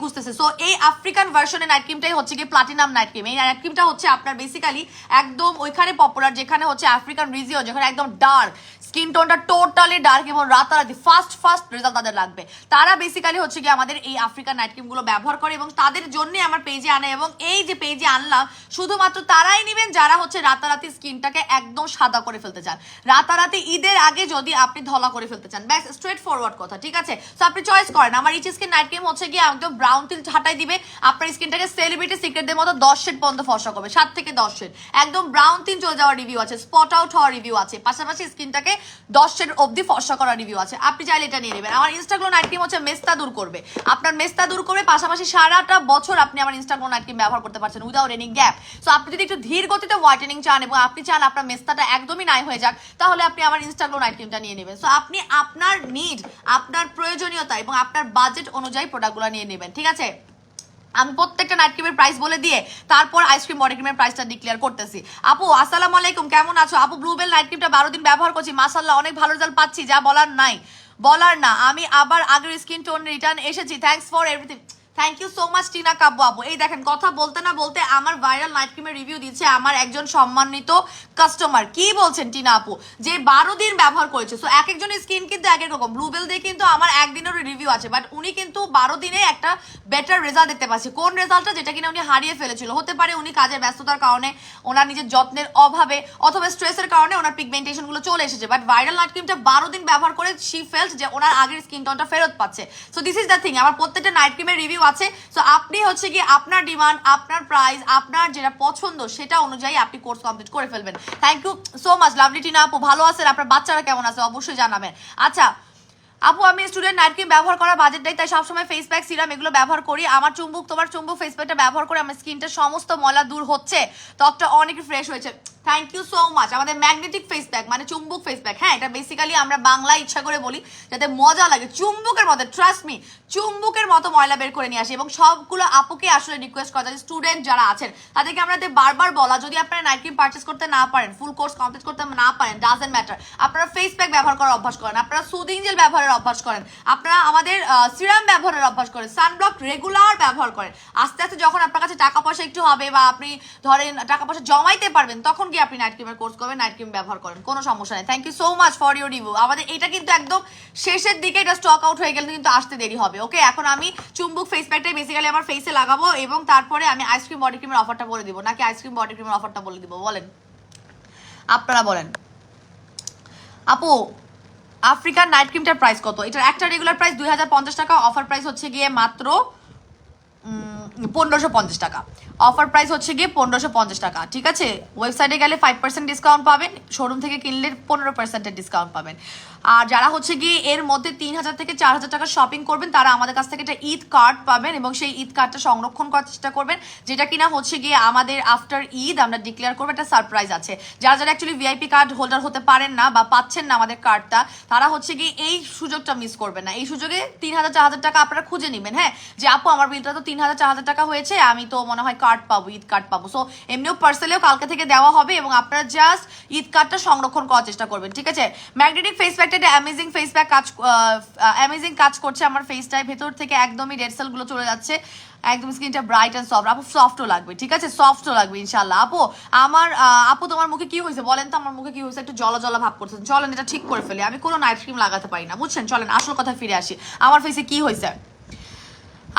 খুঁজতেছে। সো এই আফ্রিকান ভার্সনের নাইট ক্রিমটাই হচ্ছে কি প্লাটিনাম নাইট ক্রিম। এই নাইট ক্রিমটা হচ্ছে আপনার বেসিক্যালি একদম ওইখানে পপুলার যেখানে হচ্ছে আফ্রিকান রিজিয়ন, যেখানে একদম ডার্ক স্কিন টোনটা টোটালি ডার্ক এবং রাতারাতি ফাস্ট রেজাল্ট তাদের লাগবে। তারা বেসিক্যালি হচ্ছে কি আমাদের এই আফ্রিকান নাইট ক্রিমগুলো ব্যবহার করে এবং তাদের জন্য আমার পেজে আনে। এবং এই যে পেজে আনলাম শুধুমাত্র তারাই নেবেন যারা হচ্ছে রাতারাতি স্কিনটাকে একদম সাদা করে ফেলতে চান, রাতারাতি ঈদের আগে যদি আপনি ধলা করে ফেলতে চান। ব্যাস স্ট্রেট ফরওয়ার্ড কথা, ঠিক আছে? সো আপনি চয়েস করেন। আমার রিচ স্কিন নাইট ক্রিম হচ্ছে গিয়ে একদম ব্রাউন তিল হাটাই দিবে, আপনার স্কিনটাকে সেলিব্রিটি সিক্রেটদের মতো 10 শেড পর্যন্ত ফর্সা করবে, 7 থেকে 10 শেড একদম ব্রাউন তিন চলে যাওয়ার রিভিউ আছে, স্পট আউট হওয়ার রিভিউ আছে, পাশাপাশি স্কিনটাকে 10 শেড অবধি ফর্সা করার রিভিউ আছে। আপনি চাইলে এটা নিয়ে নেবেন। আমার ইনস্টাগ্লো নাইট ক্রিম হচ্ছে মেস্তা দূর করবে, আপনার মেস্তা দূর করবে, পাশাপাশি সারাটা বছর আপনি আমার ইনস্টাগ্লো নাইট ক্রিম ব্যবহার করতে পারছেন উইদাউট এনি গ্যাপ। সো আপনি যদি একটু ধীর গতিতে হোয়াইটেনিং চান এবং আপনি চান আপনার মেস্তাটা একদমই নাই হয়ে যাক, তাহলে আপনি আমার ইনস্টাগ্লো নাইট ক্রিমটা নিয়ে নেবেন। সো আপনি আপনার নিড, আপনার প্রয়োজনীয়তা এবং আপনার বাজেট অনুযায়ী প্রোডাক্টগুলো নিয়ে নেবেন, ঠিক আছে? আমি প্রত্যেকটা নাইট ক্রিমের প্রাইস বলে দিয়ে তারপর আইসক্রিম বডি ক্রিমের প্রাইসটা ডিক্লেয়ার করতেছি। আপু আসসালামু আলাইকুম, কেমন আছো? আপু ব্লুবেল নাইট ক্রিমটা 12 দিন ব্যবহার করছি, মাশাআল্লাহ অনেক ভালো রেজাল্ট পাচ্ছি, যা বলার না। আমি আবার আগের স্কিন টোন রিটার্ন এসেছি, thanks for everything. Thank you so much Tina Kabya আপু। এই দেখেন কথা বলতে না বলতে আমার ভাইরাল নাইট ক্রিমের রিভিউ দিচ্ছে আমার একজন সম্মানিত কাস্টমার। কি বলছেন টিনা আপু? যে 12 দিন ব্যবহার করেছে। সো এক একজনের স্কিন কিন্তু এক এক রকম। ব্লুবেল দিয়ে কিন্তু আমার একদিনেরও রিভিউ আছে, বাট উনি কিন্তু 12 দিনে একটা বেটার রেজাল্ট দেখতে পাচ্ছে। কোন রেজাল্টটা? যেটা কিনা উনি হারিয়ে ফেলেছিল। হতে পারে উনি কাজের ব্যস্ততার কারণে, ওনার নিজের যত্নের অভাবে, অথবা স্ট্রেসের কারণে ওনার পিগমেন্টেশন গুলো চলে এসেছে। বাট ভাইরাল নাইট ক্রিমটা 12 দিন ব্যবহার করে শি ফেল্ট যে ওনার আগের স্কিন টোনটা ফেরত পাচ্ছে। So this is the thing, আমার প্রত্যেকটা নাইট ক্রিমের রিভিউ আছে। সো আপনি হচ্ছে কি আপনার ডিমান্ড, আপনার প্রাইস, আপনার যেটা পছন্দ সেটা অনুযায়ী আপনি কোর্স কমপ্লিট করে ফেলবেন। Thank you so much lovely Tina আপু। ভালো আছেন? আপনার বাচ্চারা কেমন আছে অবশ্যই জানাবেন। আচ্ছা আপু, আমি স্টুডেন্ট, নাইট ক্রিম ব্যবহার করার বাজেট নেই, তাই সবসময় ফেস প্যাক, সিরাম এগুলো ব্যবহার করি। আমার তোমার চুম্বুক ফেস প্যাকটা ব্যবহার করে আমার স্কিনটার সমস্ত ময়লা দূর হচ্ছে, ত্বকটা অনেক ফ্রেশ হয়েছে। Thank you so much. আমাদের ম্যাগনেটিক ফেস প্যাক মানে চুম্বুক ফেস প্যাক, হ্যাঁ এটা বেসিক্যালি আমরা বাংলা ইচ্ছা করে বলি যাতে মজা লাগে। চুম্বুকের মতো, ট্রাস্ট মি, চুম্বুকের মতো ময়লা বের করে নিয়ে আসি। এবং সবগুলো আপুকে আসলে রিকোয়েস্ট করা যায়, স্টুডেন্ট যারা আছেন তাদেরকে আমরা বারবার বলা, যদি আপনারা নাইট ক্রিম পারচেস করতে না পারেন, ফুল কোর্স কমপ্লিট করতে না পারেন, ডাজেন্ট ম্যাটার, আপনারা ফেস প্যাক ব্যবহার করার অভ্যাস করেন, আপনারা সুদিং জেল ব্যবহারের অভ্যাস করেন, আপনারা আমাদের সিরাম ব্যবহারের অভ্যাস করেন, সানব্লক রেগুলার ব্যবহার করেন। আস্তে আস্তে যখন আপনার কাছে টাকা পয়সা একটু হবে বা আপনি ধরেন টাকা পয়সা জমাইতে পারবেন, তখন কি আপনি নাইট ক্রিমের কোর্স করবেন, নাইট ক্রিম ব্যবহার করেন, কোনো সমস্যা নেই। Thank you so much for your review. আমাদের এটা কিন্তু একদম শেষের দিকে, এটা স্টক আউট হয়ে গেলে কিন্তু আসতে দেরি হবে। ওকে, এখন আমি চুম্বুক ফেস প্যাকটাই বেসিক্যালি আমার ফেসে লাগাবো এবং তারপরে আমি আইসক্রিম বডি ক্রিমের অফারটা বলে দিব, নাকি আইসক্রিম বডি ক্রিমের অফারটা বলে দিব? বলেন, আপনারা বলেন। আপু আফ্রিকান নাইট ক্রিমটার প্রাইস কত? এটার একটা রেগুলার প্রাইস 2050 টাকা, অফার প্রাইস হচ্ছে গিয়ে মাত্র 1550 টাকা। অফার প্রাইস হচ্ছে গিয়ে 1550 টাকা, ঠিক আছে? ওয়েবসাইটে গেলে 5% ডিসকাউন্ট পাবেন, শোরুম থেকে কিনলে 15% ডিসকাউন্ট পাবেন। আর যারা হচ্ছে গিয়ে এর মধ্যে 3000 থেকে 4000 টাকা শপিং করবেন, তারা আমাদের কাছ থেকে একটা ঈদ কার্ড পাবেন এবং সেই ঈদ কার্ডটা সংরক্ষণ করার চেষ্টা করবেন, যেটা কিনা হচ্ছে গিয়ে আমাদের আফটার ঈদ আমরা ডিক্লেয়ার করবো। একটা সারপ্রাইজ আছে। যারা যারা অ্যাকচুয়ালি ভিআইপি কার্ড হোল্ডার হতে পারেন না বা পাচ্ছেন না আমাদের কার্ডটা, তারা হচ্ছে গিয়ে এই সুযোগটা মিস করবেন না। এই সুযোগে 3000-4000 টাকা আপনারা খুঁজে নেবেন, হ্যাঁ, যে আপু আমার বিলটা তো 3000-4000 টাকা হয়েছে, আমি তো মনে হয় কার্ড পাবো, ঈদ কার্ড পাবো। সো এমনিও পার্সেলেও কালকে থেকে দেওয়া হবে এবং আপনারা জাস্ট ঈদ কার্ডটা সংরক্ষণ করার চেষ্টা করবেন, ঠিক আছে? ম্যাগনেটিক ফেস প্যাকটা একটা অ্যামেজিং ফেস প্যাক, অ্যামেজিং কাজ করছে আমার ফেসটায়, ভেতর থেকে একদমই ডেড সেলগুলো চলে যাচ্ছে, একদম স্কিনটা ব্রাইট অ্যান্ড সফট। আপু সফটও লাগবে, ঠিক আছে? সফটও লাগবে ইনশাল্লাহ। আপু তোমার মুখে কি হয়েছে বলেন তো? আমার মুখে কি হয়েছে? একটু জলা জলা ভাব করতেছেন, চলেন এটা ঠিক করে ফেলি। আমি কোনো নাইট ক্রিম লাগাতে পারি না, বুঝছেন? চলেন আসল কথা ফিরে আসি, আমার ফেসে কি হয়েছে।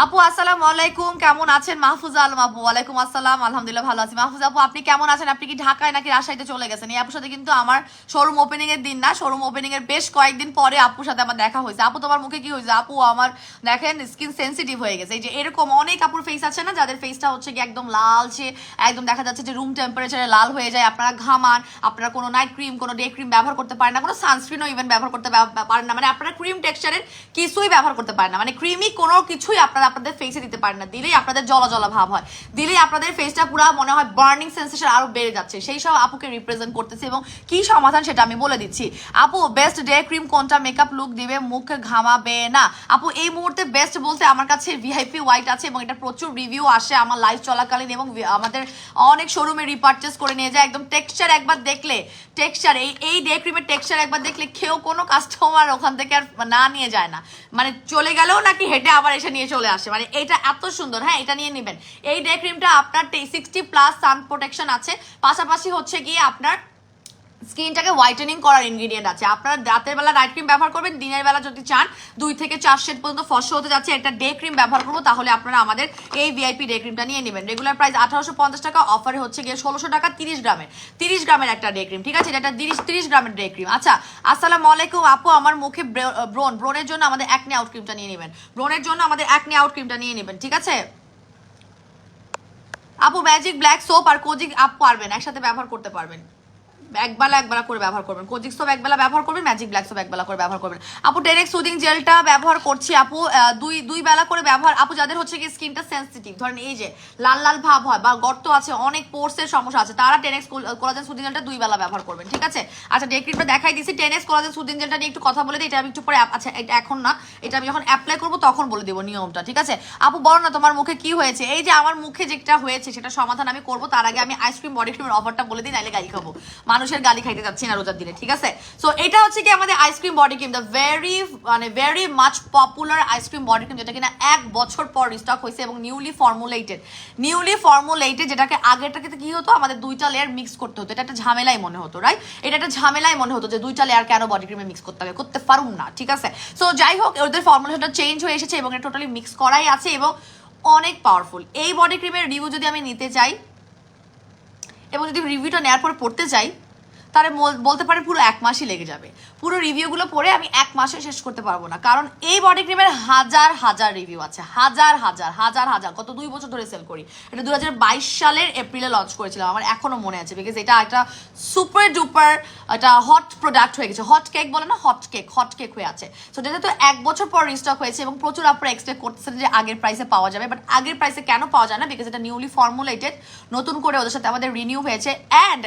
আপু আসসালামু আলাইকুম, কেমন আছেন? মাহফুজা আলম আপু, ওয়ালাইকুম আসসালাম, আলহামদুলিল্লাহ ভালো আছি। মাহফুজা আপু আপনি কেমন আছেন? আপনি কি ঢাকায় নাকি রাজশাহীতে চলে গেছেন? এই আপুর সাথে কিন্তু আমার শোরুম ওপেনিং এর দিন না, শোরুম ওপেনিং এর বেশ কয়েকদিন পরে আপুর সাথে আমার দেখা হয়েছে। আপু তোমার মুখে কি হয়েছে? আপু আমার দেখেন স্কিন সেন্সিটিভ হয়ে গেছে। এই যে এরকম অনেক আপুর ফেস আছে না, যাদের ফেসটা হচ্ছে কি একদম লালচে, একদম দেখা যাচ্ছে যে রুম টেম্পারেচারে লাল হয়ে যায়, আপনারা ঘামান, আপনারা কোনো নাইট ক্রিম, কোনো ডে ক্রিম ব্যবহার করতে পারেন না, কোনো সানস্ক্রিনও ইভেন ব্যবহার করতে পারেন না, মানে আপনারা ক্রিম টেক্সচারের কিছুই ব্যবহার করতে পারেন না, মানে ক্রিমি কোনো কিছুই আপনারা আপনারা আপনাদের ফেসে দিতে পারেন না, দিলেই আপনাদের জলা জলা ভাব হয়, দিলেই আপনাদের ফেসটা পুরো মনে হয় বার্নিং সেন্সেশন আরো বেড়ে যাচ্ছে। সেই সব আপুকে রিপ্রেজেন্ট করতেছি এবং কি সমাধান সেটা আমি বলে দিচ্ছি। আপু বেস্ট ডে ক্রিম কোনটা, মেকআপ লুক দিবে, মুখ ঘামাবে না? আপু এই মুহূর্তে বেস্ট বলতে আমার কাছে ভিআইপি হোয়াইট আছে এবং এটা প্রচুর রিভিউ আসে আমার লাইভ চলাকালীন এবং আমাদের অনেক শোরুমে রিপারচেস করে নিয়ে যায়। একদম টেক্সচার একবার দেখলে, টেক্সচার এই ডে ক্রিমের টেক্সচার একবার দেখলে কেউ কোনো কাস্টমার ওখান থেকে আর না নিয়ে যায় না, মানে চলে গেলেও নাকি হেঁটে আবার এসে নিয়ে চলে আসে, মানে এটা এত সুন্দর। হ্যাঁ, এটা নিয়ে নেবেন। এই ডে ক্রিমটা আপনার 60+ সান প্রোটেকশন আছে, পাশাপাশি হচ্ছে গিয়ে আপনার স্কিনটাকে হোয়াইটেনিং করার ইনগ্রিডিয়েন্ট আছে। আপনারা রাতের বেলা নাইট ক্রিম ব্যবহার করবেন, দিনের বেলা যদি চান 2 থেকে 4 শেড পর্যন্ত ফর্সা হতে যাচ্ছে, এটা ডে ক্রিম ব্যবহার করবো, তাহলে আপনারা আমাদের এই ভিআইপি ডে ক্রিমটা নিয়ে নেবেন। রেগুলার প্রাইস 1850 টাকা, অফারে হচ্ছে গিয়ে 1600 টাকা 30 গ্রামের একটা ডে ক্রিম, ঠিক আছে? এটা 30 গ্রামের ডে ক্রিম। আচ্ছা, আসসালামু আলাইকুম আপু, আমার মুখে ব্রণের জন্য আমাদের অ্যাকনে আউট ক্রিমটা নিয়ে নেবেন, ব্রণের জন্য আমাদের অ্যাকনে আউট ক্রিমটা নিয়ে নেবেন, ঠিক আছে আপু? ম্যাজিক ব্ল্যাক সোপ আর কোজিক আপ পারবেন একসাথে ব্যবহার করতে পারবেন, একবেলা করে ব্যবহার করবেন। কোজিক সোপ একবেলা ব্যবহার করবেন, ম্যাজিক ব্ল্যাক সোপ একবেলা করে ব্যবহার করবেন। আপু টেনেক্স সুদিং জেলটা ব্যবহার করছি আপু, দুই বেলা করে ব্যবহার। আপু যাদের হচ্ছে কি স্কিনটা সেন্সিটিভ, ধরেন এই যে লাল লাল ভাব হয় বা গর্ত আছে, অনেক পোর্সের সমস্যা আছে, তারা টেনেক্স কোলাজেন সুদিং জেলটা 2 বেলা ব্যবহার করবেন, ঠিক আছে? আচ্ছা, ডে ক্রিমটা দেখাই দিছি। টেনেক্স কোলাজেন সুদিং জেলটা নিয়ে একটু কথা বলে দিই, এটা আমি একটু পরে, আচ্ছা এটা এখন না, এটা আমি যখন অ্যাপ্লাই করবো তখন বলে দেবো নিয়মটা, ঠিক আছে? আপু বলো না তোমার মুখে কি হয়েছে? এই যে আমার মুখে যেটা হয়েছে সেটা সমাধান আমি করবো, তার আগে আমি আইসক্রিম বডি ক্রিমের অফারটা বলে দিই, নাইলে গালি খাবো, মানুষের গালি খাইতে যাচ্ছি না রোজার দিনে, ঠিক আছে? সো এটা হচ্ছে কি আমাদের ice cream body cream, the very much popular ice cream body cream, যেটা কিনা 1 বছর পর রিস্টক হয়েছে এবং নিউলি ফর্মুলেটেড, যেটাকে আগেরটাকে কি হতো, আমাদের 2টা লেয়ার মিক্স করতে হতো, এটা একটা ঝামেলাই মনে হতো, রাইট? এটা একটা ঝামেলাই মনে হতো যে 2টা লেয়ার কেন বডি ক্রিমে মিক্স করতে হবে, করতে পারুম না, ঠিক আছে? সো যাই হোক, ওদের ফর্মুলেশনটা চেঞ্জ হয়ে এসেছে এবং এটা টোটালি মিক্স করাই আছে এবং অনেক পাওয়ারফুল। এই বডি ক্রিমের রিভিউ যদি আমি নিতে চাই এবং যদি রিভিউটা নেওয়ার পর পড়তে চাই, তাহলে বলতে পারে পুরো 1 মাসই লেগে যাবে। পুরো রিভিউগুলো পড়ে আমি 1 মাসে শেষ করতে পারবো না, কারণ এই বডি ক্রিমের হাজার রিভিউ আছে, হাজার গত 2 বছর ধরে সেল করি। এটা 2022 সালের এপ্রিলে লঞ্চ করেছিলাম, আমার এখনো মনে আছে, বিকজ এটা একটা সুপার ডুপার একটা হট প্রোডাক্ট হয়ে গেছে, হট কেক বলে না, হট কেক হয়ে আছে। সো যেটা তো 1 বছর পর রিস্টক হয়েছে এবং প্রচুর আপনারা এক্সপেক্ট করতেছেন যে আগের প্রাইসে পাওয়া যাবে, বাট আগের প্রাইসে কেন পাওয়া যায় না, বিকজ এটা নিউলি ফর্মুলেটেড, নতুন করে ওদের সাথে আমাদের রিনিউ হয়েছে, অ্যান্ড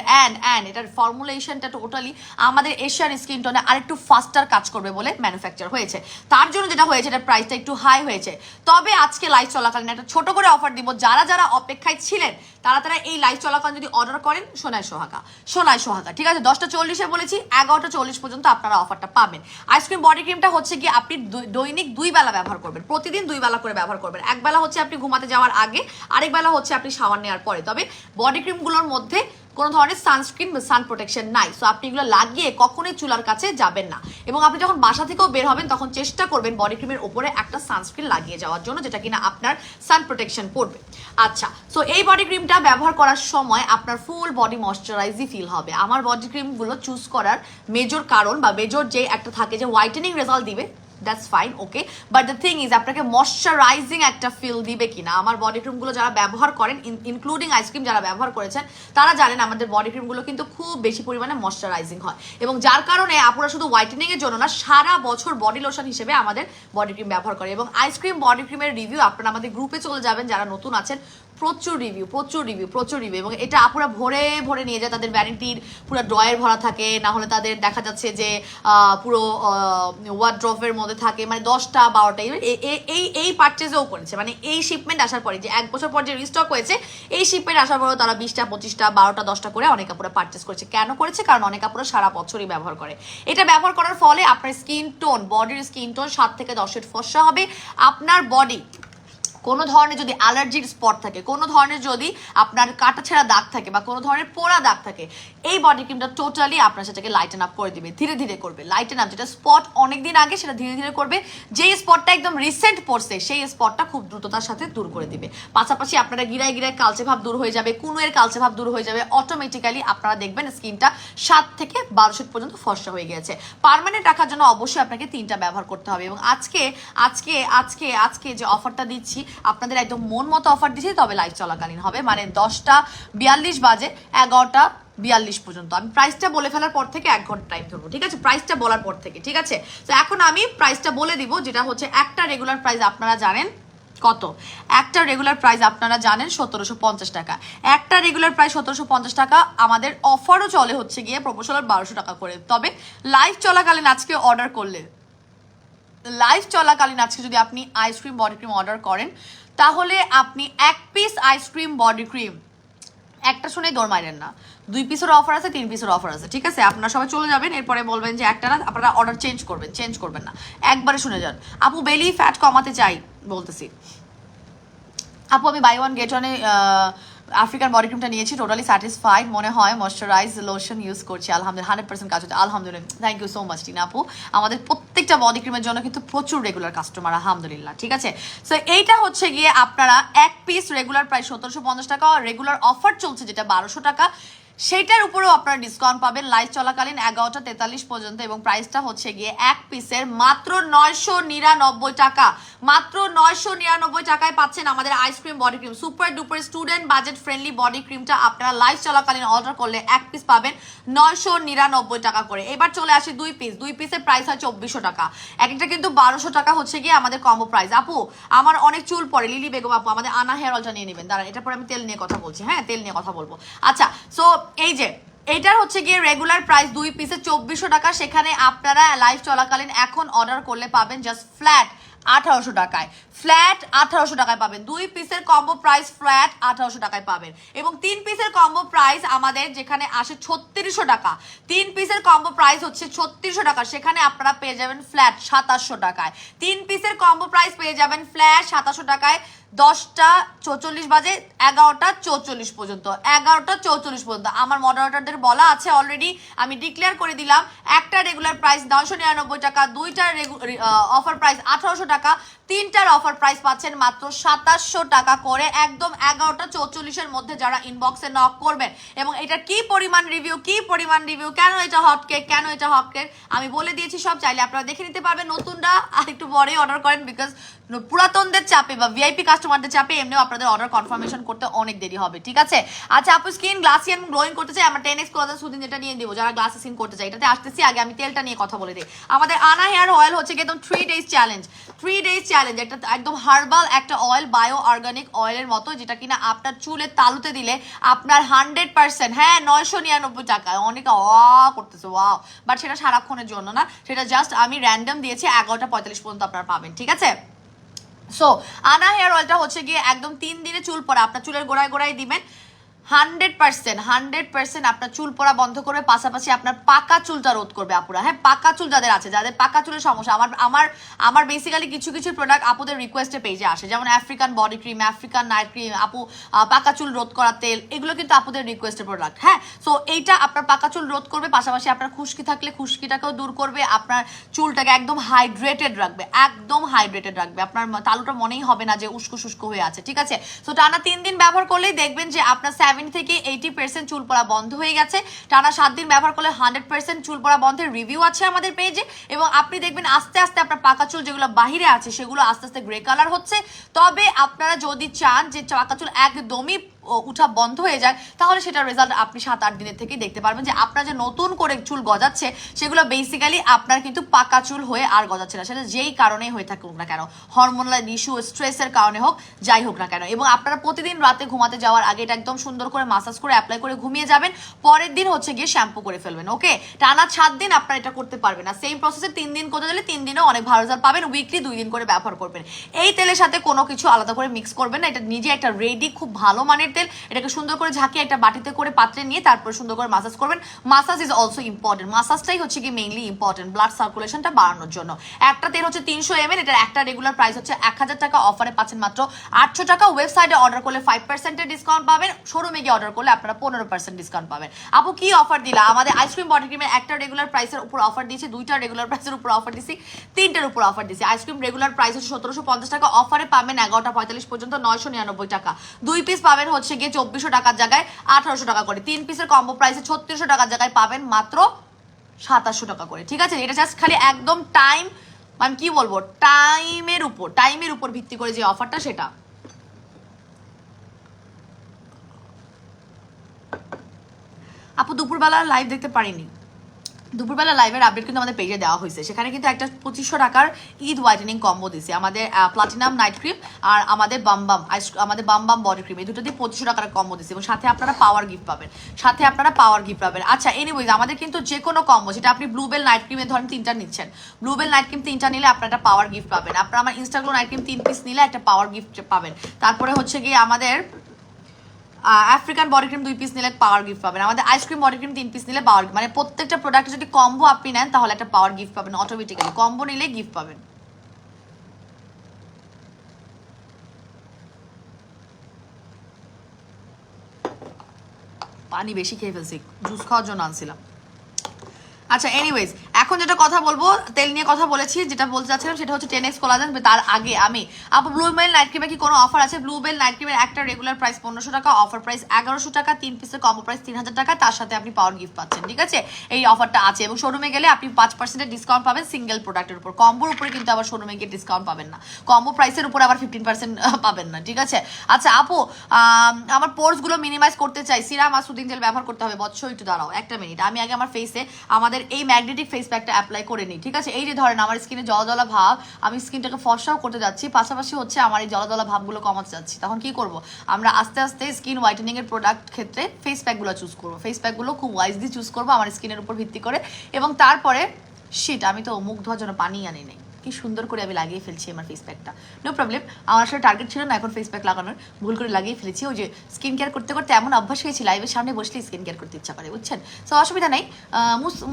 এটার ফর্মুলেশনটা টোটালি আমাদের এশিয়ান স্কিন টোনে আরেকটু ফাস্টার কাজ করবে বলে ম্যানুফ্যাকচার হয়েছে। তার জন্য যেটা হয়েছে, এটার প্রাইসটা একটু হাই হয়েছে। তবে আজকে লাইভ চলাকালীন একটা ছোট করে অফার দিব, যারা অপেক্ষায় ছিলেন তারা এই লাইভ চলাকালীন যদি অর্ডার করেন, সোনায় সোহাগা, ঠিক আছে? 10:40 বলেছি, 11:40 পর্যন্ত আপনারা অফারটা পাবেন। আইসক্রিম বডি ক্রিমটা হচ্ছে কি আপনি দৈনিক 2 বেলা ব্যবহার করবেন, প্রতিদিন 2 বেলা করে ব্যবহার করবেন। এক বেলা হচ্ছে আপনি ঘুমাতে যাওয়ার আগে, আরেক বেলা হচ্ছে আপনি শাওয়ার নেওয়ার পরে। তবে বডি ক্রিমগুলোর মধ্যে কোনো ধরনের সানস্ক্রিন বা সান প্রোটেকশন নাই, সো আপনি এগুলো লাগিয়ে কখনোই চুলার কাছে যাবেন না। এবং আপনি যখন বাসা থেকেও বের হবেন তখন চেষ্টা করবেন বডি ক্রিমের উপরে একটা সানস্ক্রিন লাগিয়ে যাওয়ার জন্য, যেটা কিনা আপনার সান প্রোটেকশন করবে। আচ্ছা, সো এই বডি ক্রিমটা ব্যবহার করার সময় আপনার ফুল বডি ময়শ্চারাইজই ফিল হবে। আমার বডি ক্রিমগুলো চুজ করার মেজর কারণ বা মেজর যে একটা থাকে যে হোয়াইটেনিং রেজাল্ট দিবে, that's fine, okay, but the thing is আপনাকে ময়শ্চারাইজিং একটা ফিল দিবে কিনা। আমার বডি ক্রিমগুলো যারা ব্যবহার করেন, ইনক্লুডিং আইসক্রিম যারা ব্যবহার করেছেন, তারা জানেন আমাদের বডি ক্রিমগুলো কিন্তু খুব বেশি পরিমাণে ময়শ্চারাইজিং হয় এবং যার কারণে আপনারা শুধু হোয়াইটেনিং এর জন্য না, সারা বছর বডি লোশন হিসেবে আমাদের বডি ক্রিম ব্যবহার করে। এবং আইসক্রিম বডি ক্রিমের রিভিউ আপনারা আমাদের গ্রুপে চলে যাবেন, যারা নতুন আছেন, প্রচুর রিভিউ এবং এটা আপুরা ভরে নিয়ে যায়, তাদের ভ্যানিটির পুরো ড্রয়ার ভরা থাকে, না হলে তাদের দেখা যাচ্ছে যে পুরো ওয়ার্ড্রপের মধ্যে থাকে, মানে 10টা 12টা এই পারচেজও করেছে, মানে এই শিপমেন্ট আসার পরে যে 1 বছর পর যে রিস্টক হয়েছে, এই শিপমেন্ট আসার পরেও তারা 20টা 25টা 12টা 10টা করে অনেক আপুরা পারচেস করেছে। কেন করেছে? কারণ অনেক আপুরা সারা বছরই ব্যবহার করে। এটা ব্যবহার করার ফলে আপনার বডির স্কিন টোন 7 থেকে 10 ফর্সা হবে। আপনার বডি কোনো ধরনের যদি অ্যালার্জির স্পট থাকে, কোনো ধরনের যদি আপনার কাটা ছেঁড়া দাগ থাকে বা কোনো ধরনের পোড়া দাগ থাকে, এই বডি ক্রিমটা টোটালি আপনার সেটাকে লাইটেন আপ করে দিবে, ধীরে করবে লাইটেন আপ। যেটা স্পট অনেকদিন আগে, সেটা ধীরে করবে। যেই স্পটটা একদম রিসেন্ট পড়ছে, সেই স্পটটা খুব দ্রুততার সাথে দূর করে দিবে। পাশাপাশি আপনারা গিরায় কালচে ভাব দূর হয়ে যাবে, কুনুয়ের কালচে ভাব দূর হয়ে যাবে। অটোমেটিক্যালি আপনারা দেখবেন স্কিনটা 7 থেকে 12 শেড পর্যন্ত ফর্সা হয়ে গেছে। পার্মানেন্ট রাখার জন্য অবশ্যই আপনাকে 3টা ব্যবহার করতে হবে। এবং আজকে যে অফারটা দিচ্ছি, আপনাদের একদম মন মতো অফার দিচ্ছি, তবে লাইভ চলাকালীন হবে, মানে 10:42 বাজে 11:42 পর্যন্ত। আমি প্রাইসটা বলে ফেলার পর থেকে 1 ঘন্টা টাইম ধরবো, ঠিক আছে? প্রাইসটা বলার পর থেকে, ঠিক আছে? তো এখন আমি প্রাইসটা বলে দিব, যেটা হচ্ছে একটা রেগুলার প্রাইস আপনারা জানেন কত? একটা রেগুলার প্রাইস আপনারা জানেন 1750 টাকা। একটা রেগুলার প্রাইস 1750 টাকা। আমাদের অফারও চলে হচ্ছে গিয়ে প্রমোশনাল 1200 টাকা করে। তবে লাইভ চলাকালীন আজকে অর্ডার করলে, লাইভ চলাকালীন আজকে যদি আপনি আইসক্রিম বডি ক্রিম অর্ডার করেন, তাহলে আপনি এক পিস আইসক্রিম বডি ক্রিম, একটা শুনে দৌড় মারেন না, 2 পিসের অফার আছে, 3 পিসের অফার আছে, ঠিক আছে? আপনারা সবাই চলে যাবেন, এরপরে বলবেন যে একটা না, আপনারা অর্ডার চেঞ্জ করবেন না, একবারে শুনে যান। আপু বেলি ফ্যাট কমাতে চাই, বলতেছি আপু আমি বাই ওয়ান গেট ওয়ানে আফ্রিকান বডি ক্রিমটা নিয়েছি, টোটালি স্যাটিসফাইড মনে হয়। ময়শ্চারাইজ লোশন ইউজ করছি, আলহামদুলিল্লাহ 100% কাজ হচ্ছে, আলহামদুলিল্লাহ। Thank you so much Tina আপু, আমাদের প্রত্যেকটা বডি ক্রিমের জন্য কিন্তু প্রচুর রেগুলার কাস্টমার, আলহামদুলিল্লাহ, ঠিক আছে? সো এইটা হচ্ছে গিয়ে আপনারা এক পিস রেগুলার প্রাইস 1750 টাকা, রেগুলার অফার চলছে যেটা 1200 টাকা, সেইটার উপরেও আপনারা ডিসকাউন্ট পাবেন লাইভ চলাকালীন 11টা 43 পর্যন্ত, এবং প্রাইসটা হচ্ছে গিয়ে এক পিসের মাত্র 999 টাকা। মাত্র 999 টাকায় পাচ্ছেন আমাদের ice cream body cream, super duper student budget friendly body ক্রিমটা আপনারা লাইভ চলাকালীন অর্ডার করলে এক পিস পাবেন 999 টাকা করে। এবার চলে আসি দুই পিসের প্রাইস হয় 2400 টাকা, এক একটা কিন্তু 1200 টাকা হচ্ছে গিয়ে আমাদের কম্বো প্রাইস। আপু আমার অনেক চুল পড়ে, লিলি বেগম আপু আমাদের আনা হেয়ার অয়েলটা নিয়ে নেবেন, দাঁড়ান এটা পরে আমি তেল নিয়ে কথা বলছি, হ্যাঁ তেল নিয়ে কথা বলবো। আচ্ছা, সো এই যে এটার হচ্ছে গিয়ে রেগুলার প্রাইস 2 পিসে 2400 টাকা, সেখানে আপনারা লাইভ চলাকালীন এখন অর্ডার করলে পাবেন জাস্ট ফ্ল্যাট 1800 টাকায়, ফ্ল্যাট 1800 টাকায় পাবেন। 2 পিসের কম্বো প্রাইস ফ্ল্যাট 1800 টাকায় পাবেন, এবং 3 পিসের কম্বো প্রাইস আমাদের যেখানে আসে 3600 টাকা, 3 পিসের কম্বো প্রাইস হচ্ছে 3600 টাকা, সেখানে আপনারা পেয়ে যাবেন ফ্ল্যাট 2700 টাকায়। 3 পিসের কম্বো প্রাইস পেয়ে যাবেন ফ্ল্যাট 2700 টাকায়। 10টা 44 বাজে, 11টা 44 পর্যন্ত, 11টা 44 পর্যন্ত আমার মডারেটরদের বলা আছে অলরেডি, আমি ডিক্লেয়ার করে দিলাম একটা রেগুলার প্রাইস 999 টাকা, দুইটার অফার প্রাইস 1800 টাকা, তিনটার অফার প্রাইস পাচ্ছেন মাত্র 2700 টাকা করে, একদম 11টা 44-এর মধ্যে যারা ইনবক্সে নক করবেন। এবং এটা কি পরিমাণ রিভিউ, কেন এটা হট কেক আমি বলে দিয়েছি সব, চাইলে আপনারা দেখে নিতে পারবেন। নতুনরা আর একটু পরে অর্ডার করেন, বিকজ পুরাতনদের চাপে বা ভিআইপি কাস্টমারদের চাপে এমনিও আপনাদের অর্ডার কনফার্মেশন করতে অনেক দেরি হবে, ঠিক আছে? আচ্ছা আপু স্কিন গ্লাসি এন্ড গ্লোয়িং করতে চাই, আমরা 10x কোলাজেন সুদিন যেটা নিয়ে দেবো যারা গ্লাসি স্কিন করতে চাই, এটাতে আসতেছি। আগে আমি তেলটা নিয়ে কথা বলে দিই। আমাদের আনা হেয়ার অয়েল হচ্ছে কি একদম 3 ডেজ চ্যালেঞ্জ, একটা একদম হার্বাল একটা অয়েল, বায়ো অর্গানিক অয়েলের মতো, যেটা কিনা আপনার চুলে তালুতে দিলে আপনার 100%, হ্যাঁ 999 টাকা, অনেকে করতেছে ওয়াও, বাট সেটা সারাক্ষণের জন্য না, সেটা জাস্ট আমি র্যান্ডম দিয়েছি 11টা 45 পর্যন্ত আপনারা পাবেন, ঠিক আছে? সো আনা হেয়ার অয়েলটা হচ্ছে গিয়ে একদম 3 দিনে চুল পড়া আপনার চুলের গোড়ায় দিবেন, 100% আপনার চুল পড়া বন্ধ করবে, পাশাপাশি আপনার পাকা চুলটা রোধ করবে আপুরা। হ্যাঁ পাকা চুল যাদের আছে, যাদের পাকা চুলের সমস্যা, আমার বেসিক্যালি কিছু প্রোডাক্ট আপুদের রিকোয়েস্টে পেজে আসে, যেমন African body cream, African night cream, আপু পাকা চুল রোধ করা তেল, এগুলো কিন্তু আপুদের রিকোয়েস্টের প্রোডাক্ট। হ্যাঁ সো এইটা আপনার পাকা চুল রোধ করবে, পাশাপাশি আপনার খুশকি থাকলে খুশকিটাকেও দূর করবে, আপনার চুলটাকে একদম হাইড্রেটেড রাখবে, আপনার তালুটা মনেই হবে না যে উস্কো হয়ে আছে, ঠিক আছে? সো টানা 3 দিন ব্যবহার করলেই দেখবেন যে আপনার 70 থেকে 80% চুল পড়া বন্ধ হয়ে গেছে। টানা 7 দিন ব্যবহার করলে 100% চুল পড়া বন্ধের রিভিউ আছে আমাদের পেজে, এবং আপনি দেখবেন আস্তে আস্তে আপনার পাকা চুল যেগুলো বাহিরে আছে সেগুলো আস্তে আস্তে গ্রে কালার হচ্ছে। তবে আপনারা যদি চান যে পাকা চুল একদমই উঠা বন্ধ হয়ে যায়, তাহলে সেটার রেজাল্ট আপনি 7-8 দিনের থেকেই দেখতে পারবেন, যে আপনার যে নতুন করে চুল গজাচ্ছে সেগুলো বেসিক্যালি আপনার কিন্তু পাকা চুল হয়ে আর গজাচ্ছে না, সেটা যেই কারণেই হয়ে থাকুক না কেন, হরমোনাল ইস্যু, স্ট্রেসের কারণে হোক, যাই হোক না কেন। এবং আপনারা প্রতিদিন রাতে ঘুমাতে যাওয়ার আগে এটা একদম সুন্দর করে মাসাজ করে অ্যাপ্লাই করে ঘুমিয়ে যাবেন, পরের দিন হচ্ছে গিয়ে শ্যাম্পু করে ফেলবেন, ওকে? টানা 7 দিন আপনারা এটা করতে পারবেন না, সেম প্রসেসে 3 দিন করতে গেলে 3 দিনেও অনেক ভালো রেজাল্ট পাবেন। উইকলি 2 দিন করে ব্যবহার করবেন। এই তেলের সাথে কোনো কিছু আলাদা করে মিক্স করবেন না, এটা নিজে একটা রেডি খুব ভালো মানের তেল, এটাকে সুন্দর করে ঝাঁকিয়ে একটা বাটিতে করে পাত্রে নিয়ে তারপর সুন্দর করে মাসাজ করবেন। মাসাজ ইজ অলসো ইম্পর্টেন্ট, মাসাজটাই হচ্ছে কি মেইনলি ইম্পর্টেন্ট ব্লাড সার্কুলেশনটা বাড়ানোর জন্য। একটা তেল হচ্ছে 300 ml, এটার একটা রেগুলার প্রাইস হচ্ছে 1000 টাকা, অফারে পাচ্ছেন মাত্র 800 টাকা। ওয়েবসাইটে অর্ডার করলে 5% ডিসকাউন্ট পাবেন, শোরুমে গিয়ে অর্ডার করলে আপনারা 15% ডিসকাউন্ট পাবেন। আপু কি অফার দিলা? আমাদের আইসক্রিম বডি ক্রিমের একটা রেগুলার প্রাইসের উপর অফার দিয়েছি, দুইটা রেগুলার প্রাইসের উপর অফার দিয়েছি, তিনটার উপর অফার দিয়েছি। আইসক্রিম রেগুলার প্রাইস হচ্ছে 1750 টাকা, অফারে পাবেন 11টা 45 পর্যন্ত 999 টাকা। 2 পিস পাবেন হচ্ছে গিয়ে 2400 টাকার জায়গায় 1800 টাকা করে, 3 পিসের কম্বো প্রাইসে 3600 টাকার জায়গায় পাবেন মাত্র 2700 টাকা করে, ঠিক আছে? এটা জাস্ট খালি একদম টাইম, আমি কি বলবো, টাইমের উপর ভিত্তি করে যে অফারটা সেটা। আপু দুপুরবেলা লাইভ দেখতে পারিনি, দুপুরবেলা লাইভের আপডেট কিন্তু আমাদের পেজে দেওয়া হয়েছে, সেখানে কিন্তু একটা 2500 টাকার ঈদ হোয়াইটেনিং কম্বো দিছে আমাদের প্লাটিনাম নাইট ক্রিম আর আমাদের আমাদের বাম বাম বডি ক্রিম, এই দুটো দিয়ে 2500 টাকার কম্বো দিছে এবং সাথে আপনারা পাওয়ার গিফট পাবেন। আচ্ছা এনিওয়েজ আমাদের কিন্তু যে কোনো কম্বো, যেটা আপনি ব্লুবেল নাইট ক্রিমে ধরেন 3টা নিচ্ছেন, ব্লুবেল নাইট ক্রিম 3টা নিলে আপনারা একটা পাওয়ার গিফট পাবেন। আপনারা আমার ইনস্টাগ্লো নাইট ক্রিম 3 পিস নিলে একটা পাওয়ার গিফট পাবেন। তারপরে হচ্ছে গিয়ে আমাদের আফ্রিকান বডি ক্রিম 2 পিস নিলে পাওয়ার গিফট পাবেন। আমাদের আইসক্রিম বডি ক্রিম 3 পিস নিলে পাওয়ার, মানে প্রত্যেকটা প্রোডাক্টে যদি কম্বো আপনি নেন তাহলে একটা পাওয়ার গিফট পাবেন অটোমেটিক্যালি, কম্বো নিলে গিফট পাবেন। পানি বেশি খেয়ে ফেলছি, জুস খাওয়ার জন্য আনছিলাম। আচ্ছা এনিওয়েজ এখন যেটা কথা বলবো, তেল নিয়ে কথা বলেছি, যেটা বলতে চাচ্ছিলাম সেটা হচ্ছে 10x কোলাজেন। তার আগে আমি আপু ব্লুবেল নাইট ক্রিমে কি কোনো অফার আছে? ব্লুবেল নাইট ক্রিমের একটা রেগুলার প্রাইস 1500 টাকা, অফার প্রাইস 1100 টাকা, 3 পিসের কম্বো প্রাইস 3000 টাকা, তার সাথে আপনি পাওয়ার গিফট পাচ্ছেন। ঠিক আছে, এই অফারটা আছে এবং শোরুমে গেলে আপনি 5% ডিসকাউন্ট পাবেন সিঙ্গেল প্রোডাক্টের উপর, কম্বোর উপরে কিন্তু আবার শোরুমে গিয়ে ডিসকাউন্ট পাবেন না, কম্বো প্রাইসের উপর আবার 15% পাবেন না। ঠিক আছে, আচ্ছা আপু আমার পোর্স গুলো মিনিমাইজ করতে চাই, সিরাম আর সুদিন জেল ব্যবহার করতে হবে। বৎস একটু দাঁড়াও একটা মিনিট, আমি আগে আমার ফেসে আমাদের এই ম্যাগনেটিক ফেস প্যাকটা অ্যাপ্লাই করে নিই। ঠিক আছে, এই যে ধরেন আমার স্কিনে জলা ভাব, আমি স্কিনটাকে ফর্সাও করতে যাচ্ছি, পাশাপাশি হচ্ছে আমার এই জলা ভাবগুলো কমাতে যাচ্ছি, তখন কি করব? আমরা আস্তে আস্তে স্কিন হোয়াইটেনিং এর প্রোডাক্ট ক্ষেত্রে ফেস প্যাকগুলো চুজ করবো, ফেস প্যাকগুলো খুব ওয়াইজলি চুজ করবো আমার স্কিনের উপর ভিত্তি করে। এবং তারপরে শিট, আমি তো মুখ ধোয়ার জন্য পানি আনি নাই, কি সুন্দর করে আমি লাগিয়ে ফেলছি আমার ফেস প্যাকটা। নো প্রবলেম, আমার আসলে টার্গেট ছিল না এখন ফেস প্যাক লাগানোর, ভুল করে লাগিয়ে ফেলেছি। ওই যে স্কিন কেয়ার করতে করতে এমন অভ্যাস হয়েছে, লাইভের সামনে বসলে স্কিন কেয়ার করতে ইচ্ছা করে, বুঝছেন? সো অসুবিধা নেই,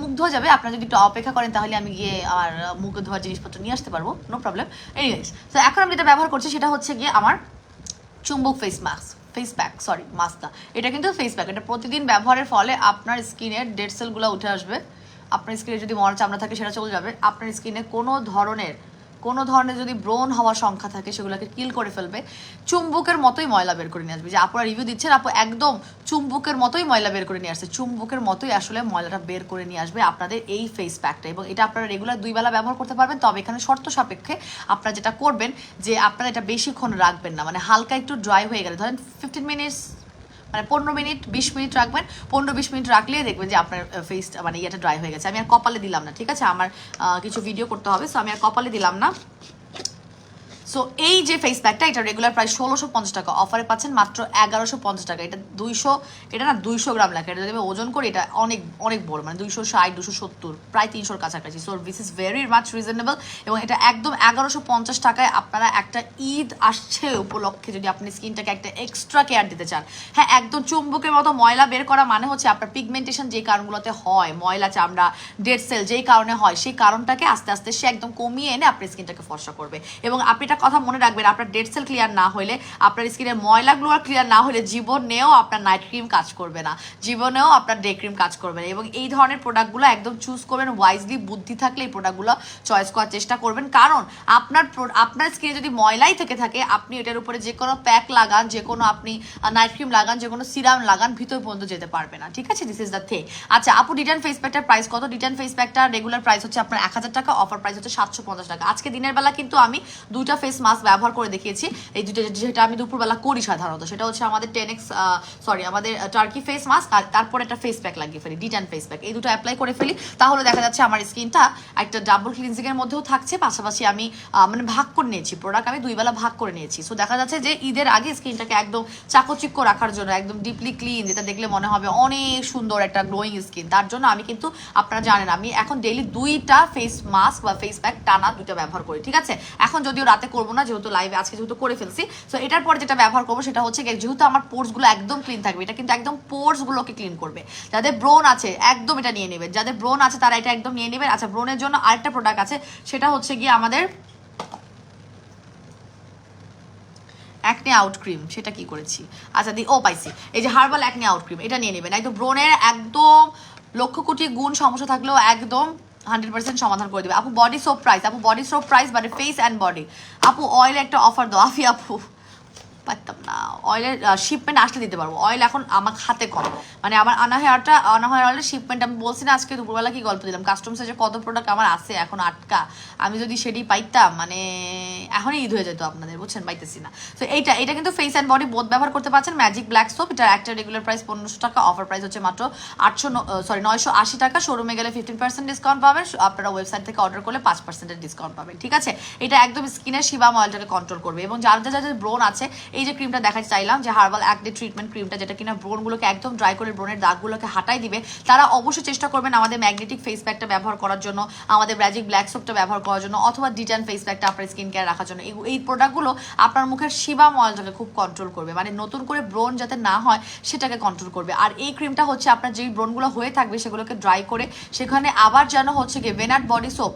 মুখ ধোয়া যাবে। আপনারা যদি একটু অপেক্ষা করেন তাহলে আমি গিয়ে আমার মুখ ধোয়ার জিনিসপত্র নিয়ে আসতে পারবো, নো প্রবলেম। এনিওয়েজ, তো এখন আমি যেটা ব্যবহার করছি সেটা হচ্ছে গিয়ে আমার চুম্বক ফেস প্যাক সরি মাস্কটা। এটা কিন্তু ফেস প্যাক, এটা প্রতিদিন ব্যবহারের ফলে আপনার স্কিনের ডেড সেলগুলো উঠে আসবে, আপনার স্কিনে যদি মরা চামড়া থাকে সেটা চলে যাবে, আপনার স্কিনে কোনো ধরনের যদি ব্রণ হওয়ার সংখ্যা থাকে সেগুলোকে কিল করে ফেলবে, চুম্বকের মতোই ময়লা বের করে নিয়ে আসবে। যে আপনারা রিভিউ দিচ্ছেন আপু একদম চুম্বকের মতোই ময়লা বের করে নিয়ে আসছে, চুম্বকের মতোই আসলে ময়লাটা বের করে নিয়ে আসবে আপনাদের এই ফেস প্যাকটা। এবং এটা আপনারা রেগুলার 2 বেলা ব্যবহার করতে পারবেন, তবে এখানে শর্ত সাপেক্ষে আপনারা যেটা করবেন যে আপনারা এটা বেশিক্ষণ রাখবেন না, মানে হালকা একটু ড্রাই হয়ে গেলে ধরেন 15 মিনিটস, মানে 15 মিনিট 20 মিনিট রাখবেন, 15-20 মিনিট রাখলে দেখবেন যে আপনার ফেসটা মানে ইয়েটা ড্রাই হয়ে গেছে। আমি আর কপালে দিলাম না, ঠিক আছে, আমার কিছু ভিডিও করতে হবে, সো আমি আর কপালে দিলাম না। সো এই যে ফেস প্যাকটা, এটা রেগুলার প্রাইস 1650 টাকা, অফারে পাচ্ছেন মাত্র 1150 টাকা। এটা 200 গ্রাম লেখা, এটা যদি আমি ওজন করি এটা অনেক অনেক বড়, মানে 260 270 প্রায় 300-র কাছাকাছি। So this is very much reasonable এবং এটা একদম 1150 টাকায় আপনারা একটা ঈদ আসছে উপলক্ষে যদি আপনি স্কিনটাকে একটা এক্সট্রা কেয়ার দিতে চান। হ্যাঁ, একদম চুম্বকের মতো ময়লা বের করা মানে হচ্ছে আপনার পিগমেন্টেশন যে কারণগুলোতে হয়, ময়লা চামড়া ডেড সেল যেই কারণে হয়, সেই কারণটাকে আস্তে আস্তে সে একদম কমিয়ে এনে আপনার স্কিনটাকে ফর্সা করবে। এবং আপনি এটা কথা মনে রাখবেন, আপনার ডেড সেল ক্লিয়ার না হলে, আপনার স্কিনের ময়লাগুলো ক্লিয়ার না হলে জীবনেও আপনার নাইট ক্রিম কাজ করবে না, জীবনেও আপনার ডে ক্রিম কাজ করবে না। এবং এই ধরনের প্রোডাক্টগুলো একদম চুজ করবেন ওয়াইজলি, বুদ্ধি থাকলে এই প্রোডাক্টগুলো চয়েস করার চেষ্টা করবেন। কারণ আপনার স্কিনে যদি ময়লাই থেকে থাকে, আপনি এটার উপরে যে কোনো প্যাক লাগান, যে কোনো আপনি নাইট ক্রিম লাগান, যে কোনো সিরাম লাগান, ভিতর পর্যন্ত যেতে পারবে না। ঠিক আছে, দিস ইজ দ্য থিং। আচ্ছা আপু ডিটান ফেস প্যাকটার প্রাইস কত? ডিটান ফেস প্যাকটা রেগুলার প্রাইস হচ্ছে আপনার 1000 টাকা, অফার প্রাইস হচ্ছে 750 টাকা। আজকে দিনের বেলা কিন্তু আমি 2টা ফেস মাস্ক ব্যবহার করে দেখিয়েছি, এই দুটো যেটা আমি দুপুরবেলা করি সাধারণত, সেটা হচ্ছে আমাদের 10x আমাদের টার্কি ফেস মাস্ক, আর তারপর একটা ফেস প্যাক লাগিয়ে ফেলি, ডিটান ফেস প্যাক, এই দুটো অ্যাপ্লাই করে ফেলি। তাহলে দেখা যাচ্ছে আমার স্কিনটা একটা ডাবল ক্লিনজিং এর মধ্যেও থাকছে, পাশাপাশি আমি মানে ভাগ করে নিয়েছি প্রোডাক্ট, আমি 2 বেলা ভাগ করে নিয়েছি। সো দেখা যাচ্ছে যে ঈদের আগে স্কিনটাকে একদম চাকচিক্য রাখার জন্য, একদম ডিপলি ক্লিন, যেটা দেখলে মনে হবে অনেক সুন্দর একটা গ্লোয়িং স্কিন, তার জন্য আমি কিন্তু আপনারা জানেন আমি এখন ডেইলি 2টা ফেস মাস্ক বা ফেস প্যাক টানা 2টা ব্যবহার করি। ঠিক আছে, এখন যদিও রাতে করবো না, যেহেতু লাইভে আজকে যেহেতু করে ফেলছি। সো এটার পর যেটা ব্যবহার করবো সেটা হচ্ছে যেহেতু আমার পোর্সগুলো একদম ক্লিন থাকবে, এটা কিন্তু একদম পোর্সগুলোকে ক্লিন করবে। যাদের ব্রোন আছে একদম এটা নিয়ে নেবেন, যাদের ব্রোন আছে তারা এটা একদম নিয়ে নেবেন। আচ্ছা, ব্রোনের জন্য আরেকটা প্রোডাক্ট আছে, সেটা হচ্ছে গিয়ে আমাদের অ্যাকনে আউট ক্রিম। সেটা কি করেছি, আচ্ছা পাইছি, এই যে হার্বাল অ্যাকনে আউট ক্রিম, এটা নিয়ে নেবেন। একদম ব্রোনের একদম লক্ষ কোটি গুণ সমস্যা থাকলেও একদম 100% সমাধান করে দেবে। আপু বডি সোপ প্রাইস, আপু বডি সোপ প্রাইস মানে ফেস অ্যান্ড বডি। আপু অয়েল একটা অফার দাও, আফি আপু পারতাম না। অয়েলের শিপমেন্ট আসলে দিতে পারবো, অয়েল এখন আমার হাতে কম, মানে আমার আনা হেয়ার অয়েলের শিপমেন্ট আমি বলছি না আজকে দুপুরবেলা কি গল্প দিলাম, কাস্টমসে যে কত প্রোডাক্ট আমার আছে এখন আটকা, আমি যদি সেটি পাইতাম মানে এখনই ঈদ হয়ে যেত আপনাদের, বুঝছেন, পাইতেছি না। তো এটা কিন্তু ফেস অ্যান্ড বডি বোথ ব্যবহার করতে পারছেন। ম্যাজিক ব্ল্যাক সোপ, এটা একটা রেগুলার প্রাইস 1500 টাকা, অফার প্রাইস হচ্ছে মাত্র 980 টাকা। শোরুমে গেলে 15% ডিসকাউন্ট পাবেন, আপনারা ওয়েবসাইট থেকে অর্ডার করলে 5% ডিসকাউন্ট পাবেন, ঠিক আছে। এটা একদম স্কিনের সিবাম অয়েলটাকে কন্ট্রোল করবে, এবং যাদের ব্রোন আছে, এই যে ক্রিমটা দেখাতে চাইলাম যে হার্বাল অ্যাকনে ট্রিটমেন্ট ক্রিমটা, যেটা কিনা ব্রোনগুলোকে একদম ড্রাই করে ব্রোনের দাগগুলোকে হাটাই দিবে, তারা অবশ্যই চেষ্টা করবেন আমাদের ম্যাগনেটিক ফেস প্যাকটা ব্যবহার করার জন্য, আমাদের ম্যাজিক ব্ল্যাক সোপটা ব্যবহার করার জন্য, অথবা ডিটান ফেস প্যাকটা আপনার স্কিন কেয়ার রাখার জন্য। এই প্রোডাক্টগুলো আপনার মুখের সিবাম অয়েলটাকে খুব কন্ট্রোল করবে, মানে নতুন করে ব্রোন যাতে না হয় সেটাকে কন্ট্রোল করবে। আর এই ক্রিমটা হচ্ছে আপনার যেই ব্রোনগুলো হয়ে থাকবে সেগুলোকে ড্রাই করে সেখানে আবার যেন হচ্ছে গিয়ে ভেনাট বডি সোপ,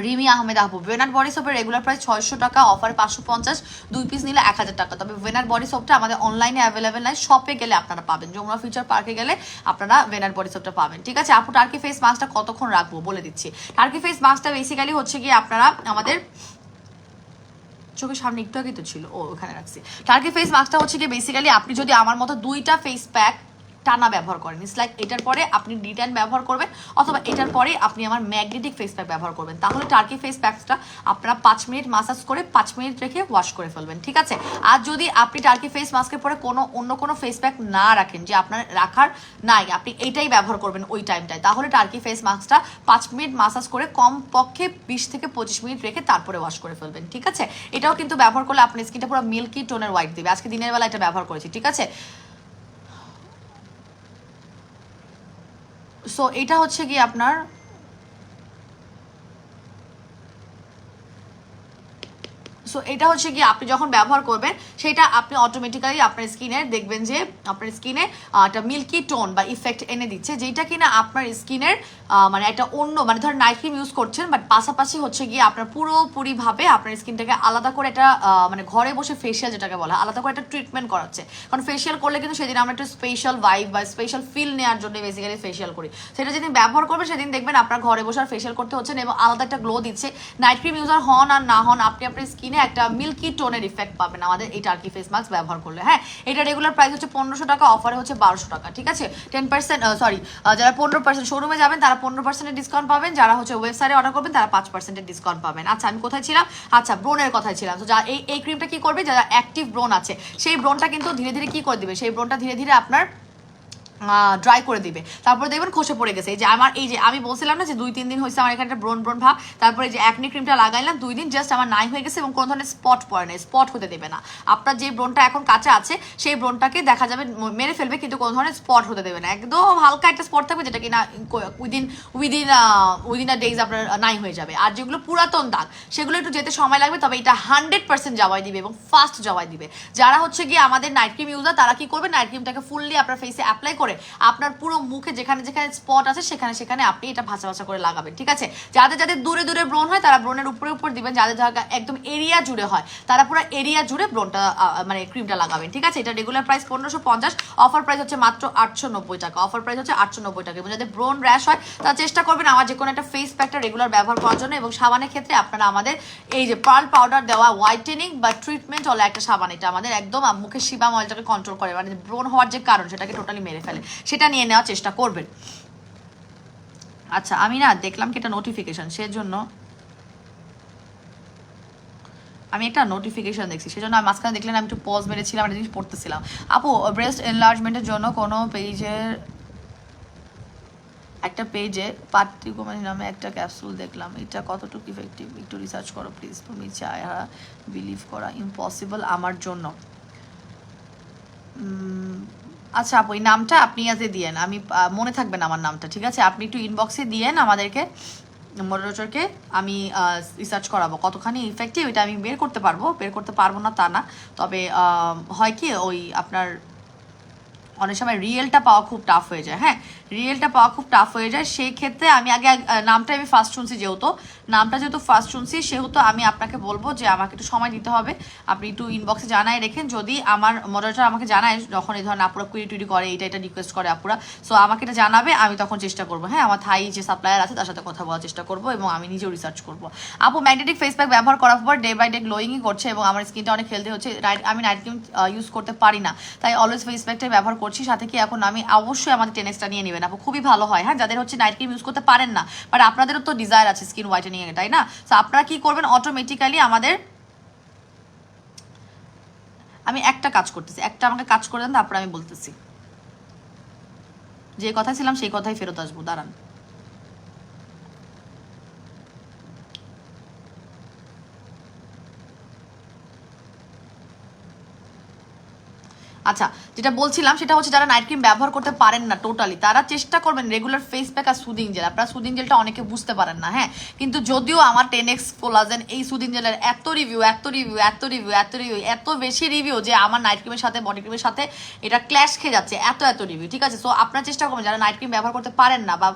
রিমি আহমেদ আপু, ভেনার বডি সোপের রেগুলার প্রাইস 600 টাকা, অফার 550, 2 পিস নিলে 1000 টাকা। তবে ভেনার বডি সোপটা আমাদের অনলাইনে অ্যাভেলেবেল নাই, শপে গেলে আপনারা পাবেন, যমুনা ফিউচার পার্কে গেলে আপনারা ভেনার বডি সোপটা পাবেন, ঠিক আছে। আপু টার্কি ফেস মাস্কটা কতক্ষণ রাখবো বলে দিচ্ছি। টার্কি ফেস মাস্কটা বেসিক্যালি হচ্ছে গিয়ে আপনারা আমাদের চোখের সামনে একটু আগে তো ছিল, ওখানে রাখছি। টার্কি ফেস মাস্কটা হচ্ছে গিয়ে বেসিক্যালি আপনি যদি আমার মতো 2টা ফেস প্যাক টানা ব্যবহার করেন, ইটস লাইক এটার পরে আপনি ডিট্যান ব্যবহার করবেন, অথবা এটার পরে আপনি আমার ম্যাগনেটিক ফেস প্যাক ব্যবহার করবেন, তাহলে টার্কি ফেস প্যাকটা আপনারা 5 মিনিট মাসাজ করে 5 মিনিট রেখে ওয়াশ করে ফেলবেন, ঠিক আছে। আর যদি আপনি টার্কি ফেস মাস্কের পরে অন্য কোনো ফেস প্যাক না রাখেন, যে আপনার রাখার নাই, আপনি এইটাই ব্যবহার করবেন ওই টাইমটায়, তাহলে টার্কি ফেস মাস্কটা 5 মিনিট মাসাজ করে কম পক্ষে 20 থেকে 25 মিনিট রেখে তারপরে ওয়াশ করে ফেলবেন, ঠিক আছে। এটাও কিন্তু ব্যবহার করলে আপনার স্কিনটা পুরো মিল্কি টোনের হোয়াইট দিবে। আজকে দিনের বেলা এটা ব্যবহার করেছি, ঠিক আছে। সো এটা হচ্ছে কি আপনার সো এটা হচ্ছে কি আপনি যখন ব্যবহার করবেন সেটা আপনি অটোমেটিক্যালি আপনার স্কিনে দেখবেন যে আপনার স্কিনে একটা মিল্কি টোন বা ইফেক্ট এনে দিচ্ছে, যেটা কিনা আপনার স্কিনের মানে একটা অন্য, মানে ধর নাইট ক্রিম ইউজ করছেন বাট পাশাপাশি হচ্ছে গিয়ে আপনার পুরোপুরিভাবে আপনার স্কিনটাকে আলাদা করে একটা মানে ঘরে বসে ফেশিয়াল যেটাকে বলা আলাদা করে একটা ট্রিটমেন্ট করাচ্ছে। কারণ ফেশিয়াল করলে কিন্তু সেদিন আমরা একটা স্পেশাল ভাইব বা স্পেশাল ফিল নেওয়ার জন্য বেসিক্যালি ফেশিয়াল করি, সেটা যেদিন ব্যবহার করবে সেদিন দেখবেন আপনার ঘরে বসে আর ফেশিয়াল করতে হচ্ছে না, এবং আলাদা একটা গ্লো দিচ্ছে। নাইট ক্রিম ইউজার হন আর না হন, আপনি আপনার স্কিনে একটা মিল্কি টোনের ইফেক্ট পাবেন আমাদের এই টার্কি ফেস মাস্ক ব্যবহার করলে। হ্যাঁ, এটা রেগুলার প্রাইস হচ্ছে 1500 টাকা, অফারে হচ্ছে 1200 টাকা, ঠিক আছে। 10% সরি, যারা 15% শোরুমে যাবেন তারা 15% ডিসকাউন্ট পাবেন, যারা হচ্ছে ওয়েবসাইটে অর্ডার করবেন তারা 5% ডিসকাউন্ট পাবেন। আচ্ছা, আমি কোথায় ছিলাম? আচ্ছা, ব্রোনের কথাই ছিলাম। তো যা এই ক্রিমটা কি করবে, যারা অ্যাক্টিভ ব্রোন আছে সেই ব্রোনটা কিন্তু ধীরে ধীরে কি করে দিবে, সেই ব্রোনটা ধীরে ধীরে আপনার ড্রাই করে দিবে, তারপরে দেখবেন খসে পড়ে গেছে। এই যে আমার এই যে আমি বলছিলাম না যে 2-3 দিন হয়েছে আমার এখানে একটা ব্রোন ভাব, তারপরে যে অ্যাকনি ক্রিমটা লাগাইলাম 2 দিন জাস্ট আমার নাই হয়ে গেছে, এবং কোনো ধরনের স্পট পড়ে না, স্পট হতে দেবে না। আপনার যে ব্রোনটা এখন কাঁচা আছে সেই ব্রোনটাকে দেখা যাবে মেরে ফেলবে, কিন্তু কোনো ধরনের স্পট হতে দেবে না, একদম হালকা একটা স্পট থাকবে যেটা কিনা উইদিন আ ডেজ আপনার নাই হয়ে যাবে। আর যেগুলো পুরাতন দাগ সেগুলো একটু যেতে সময় লাগবে, তবে এটা 100% জবাই দিবে এবং ফাস্ট জবাই দিবে। যারা হচ্ছে গিয়ে আমাদের নাইট ক্রিম ইউজার তারা কি করবে, নাইট ক্রিমটাকে ফুললি আপনার ফেসে অ্যাপ্লাই করে আপনার পুরো মুখে যেখানে যেখানে স্পট আছে সেখানে আপনি এটা ভাঁচা করে লাগাবেন, ঠিক আছে। যাদের দূরে ব্রণ হয় তারা ব্রণের উপর দিবেন, যাদের জায়গা একদম এরিয়া জুড়ে হয় তারা পুরো এরিয়া জুড়ে ব্রণটা মানে ক্রিমটা লাগাবেন, ঠিক আছে। এটা রেগুলার প্রাইস 1550, অফার প্রাইস হচ্ছে মাত্র 890 টাকা, অফার প্রাইস হচ্ছে 890 টাকা। এবং যাদের ব্রণ র্যাশ হয় তারা চেষ্টা করবেন আমার যে কোনো একটা ফেস প্যাকটা রেগুলার ব্যবহার করার জন্য, এবং সাবানের ক্ষেত্রে আপনারা আমাদের এই যে পার্ল পাউডার দেওয়া হোয়াইটেনিং বা ট্রিটমেন্ট হলো একটা সাবান, এটা আমাদের একদম মুখের সিবাম অয়েলটাকে কন্ট্রোল করে, মানে ব্রণ হওয়ার যে কারণ সেটাকে টোটালি মেরে ফেলে, সেটা নিয়ে নেওয়ার চেষ্টা করবেন। আচ্ছা, আমি না দেখলাম কি এটা নোটিফিকেশন, সেজন্য আমি একটা নোটিফিকেশন দেখছি, সেজন্য আমি মাঝখানে দেখলেন আমি একটু পজ মেরেছিলাম, একটা জিনিস পড়তেছিলাম। আপু, ব্রেস্ট এনলার্জমেন্টের জন্য কোনো একটা পেজে পার্টিকুমারি নামে একটা ক্যাপসুল দেখলাম, এটা কতটুকু ইফেক্টিভ একটু রিসার্চ করো প্লিজ। তুমি চায়া বিলিভ করা ইম্পসিবল আমার জন্য। আচ্ছা আপু, এই নামটা আপনি আজকে দিয়েন, আমি মনে থাকবে না আমার নামটা, ঠিক আছে। আপনি একটু ইনবক্সে দিয়েন আমাদেরকে, মডারেটরকে, আমি রিসার্চ করাবো কতখানি ইফেক্টিভ, এটা আমি বের করতে পারবো না তা না, তবে হয় কি ওই আপনার অনেক সময় রিয়েলটা পাওয়া খুব টাফ হয়ে যায়। হ্যাঁ, রিয়েলটা পাওয়া খুব টাফ হয়ে যায়। সেই ক্ষেত্রে আমি আগে নামটা আমি ফার্স্ট শুনছি, যেহেতু ফার্স্ট শুনছি সেহেতু আমি আপনাকে বলবো যে আমাকে একটু সময় দিতে হবে। আপনি একটু ইনবক্সে জানাই রেখেন, যদি আমার মডারেটর আমাকে জানায় যখন এই ধরনের আপুরা কুইরি টুইরি করে, এটা রিকোয়েস্ট করে আপুরা, সো আমাকে এটা জানাবে, আমি তখন চেষ্টা করবো। হ্যাঁ, আমার থাই যে সাপ্লায়ার আছে তার সাথে কথা বলার চেষ্টা করবো এবং আমি নিজেও রিসার্চ করবো। আপু ম্যাগনেটিক ফেস প্যাক ব্যবহার করার পর ডে বাই ডে গ্লোয়িংই করছে এবং আমার স্কিনটা অনেক হেলদি হচ্ছে। আমি নাইট ক্রিম ইউজ করতে পারি না, তাই অলওয়েজ ফেস প্যাকটাই ব্যবহার করছি। সাথে কি এখন আমি অবশ্যই আমাদের 10X নিয়ে নেবেন আপু, খুবই ভালো হয়। হ্যাঁ, যাদের হচ্ছে নাইট ক্রিম ইউজ করতে পারেন না, বাট আপনাদেরও তো ডিজায়ার আছে স্কিন হোয়াইটেনিং এর, তাই না? সো আপনারা কি করবেন, অটোমেটিক্যালি আমি একটা কাজ করতেছি, একটা আমাকে কাজ করে দেন, তারপরে আমি বলতেছি। যে কথা ছিলাম সেই কথাই ফেরত আসবো, দাঁড়ান। আচ্ছা, যেটা বলছিলাম সেটা হচ্ছে যারা নাইট ক্রিম ব্যবহার করতে পারেন না টোটালি, তারা চেষ্টা করবেন রেগুলার ফেস প্যাক আর সুদিং জেল। আপনারা সুদিং জেলটা অনেকে বুঝতে পারেন না, হ্যাঁ, কিন্তু যদিও আমার 10X কোলাজেন এই সুদিং জেলের এত বেশি রিভিউ যে আমার নাইট ক্রিমের সাথে বডি ক্রিমের সাথে এটা ক্ল্যাশ খেয়ে যাচ্ছে, এত রিভিউ, ঠিক আছে? সো আপনারা চেষ্টা করবেন যারা নাইট ক্রিম ব্যবহার করতে পারেন না বা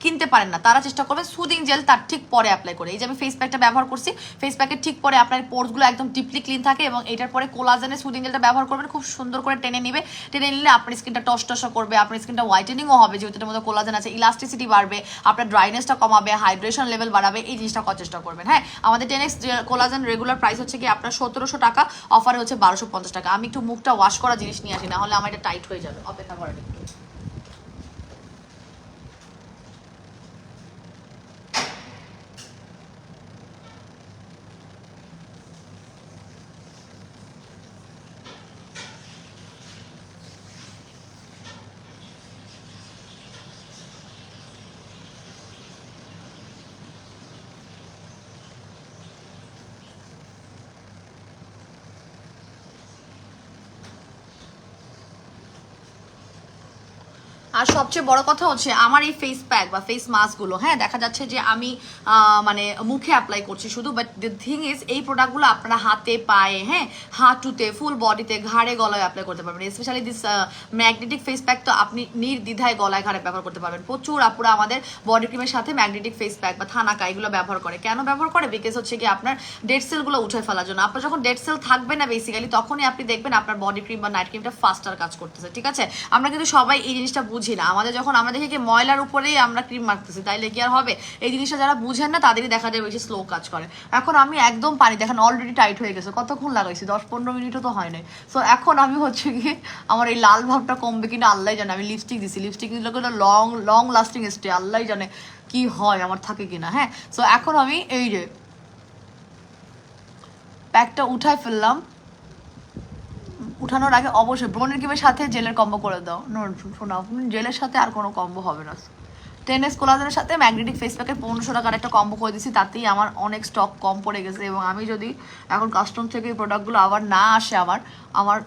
কিনতে পারেন না, তারা চেষ্টা করবেন সুদিং জেল তার ঠিক পরে অ্যাপ্লাই করে। এই যে আমি ফেস প্যাকটা ব্যবহার করছি, ফেস প্যাকের ঠিক পরে আপনার পোর্সগুলো একদম ডিপলি ক্লিন থাকে এবং এটার পরে কোলাজেনের সুদিং জেলটা ব্যবহার করবেন, খুব সুন্দর করে টেনে নিলে আপনার স্কিনটা টসটসা করবে, আপনার স্কিনটা হোয়াইটেনিংও হবে, যেহেতু এটার মধ্যে কোলাজেন আছে, ইলাস্টিসিটি বাড়বে, আপনার ড্রাইনেসটা কমাবে, হাইড্রেশন লেভেল বাড়াবে। এই জিনিসটা করার চেষ্টা করবেন। হ্যাঁ, আমাদের 10X কোলাজেন রেগুলার প্রাইস হচ্ছে কি আপনার 1700 টাকা, অফারে হচ্ছে 1250 টাকা। আমি একটু মুখটা ওয়াশ করা জিনিস নিয়ে আসি, না হলে আমার এটা টাইট হয়ে যাবে। অপেক্ষা করেন একটু। আর সবচেয়ে বড় কথা হচ্ছে আমার এই ফেস প্যাক বা ফেস মাস্কগুলো, হ্যাঁ, দেখা যাচ্ছে যে আমি মানে মুখে অ্যাপ্লাই করছি শুধু, বাট দ্য থিং ইজ এই প্রোডাক্টগুলো আপনারা হাতে, পায়ে, হ্যাঁ, হাঁটুতে, ফুল বডিতে, ঘাড়ে, গলায় অ্যাপ্লাই করতে পারবেন। Specially this magnetic face pack তো আপনি নির্দ্বিধায় গলায়, ঘাড়ে ব্যবহার করতে পারবেন। প্রচুর আপুরা আমাদের বডি ক্রিমের সাথে ম্যাগনেটিক ফেস প্যাক বা থানাকা এগুলো ব্যবহার করে। কেন ব্যবহার করে? বিকজ হচ্ছে কি আপনার ডেড সেলগুলো উঠে ফেলার জন্য। আপনার যখন ডেড সেল থাকবে না বেসিক্যালি, তখনই আপনি দেখবেন আপনার বডি ক্রিম বা নাইট ক্রিমটা ফাস্টার কাজ করতেছে, ঠিক আছে? আমরা কিন্তু সবাই এই জিনিসটা বুঝি না। আমাদের যখন আমরা দেখি কি ময়লার উপরেই আমরা ক্রিম মাখতেছি, তাইলে কি আর হবে? এই জিনিসটা যারা বুঝেন না তাদেরই দেখা যায় বেশি স্লো কাজ করে। এখন আমি একদম পানি দেখেন অলরেডি টাইট হয়ে গেছে, কতক্ষণ লাগাইছি, 10-15 মিনিটও তো হয় নাই। সো এখন আমি হচ্ছে কি আমার এই লাল ভাবটা কমবে কিনা আল্লাহ জানে। আমি লিপস্টিক দিছি, লিপস্টিক দিলে কিন্তু লং লাস্টিং স্টে, আল্লাহ জানে কি হয় আমার থাকে কিনা। হ্যাঁ, সো এখন আমি এই যে প্যাকটা উঠায় ফেললাম। উঠানোর আগে অবশ্যই ব্রনের ক্রিমের সাথে জেলের কম্বো করে দাও। শোনাও, জেলের সাথে আর কোনো কম্বো হবে না। 10X কোলাজেনের সাথে ম্যাগনেটিক ফেস প্যাকের 1500 টাকার একটা কম্বো করে দিচ্ছি, তাতেই আমার অনেক স্টক কম পড়ে গেছে। এবং আমি যদি এখন কাস্টম থেকে এই প্রোডাক্টগুলো আবার না আসে, আমার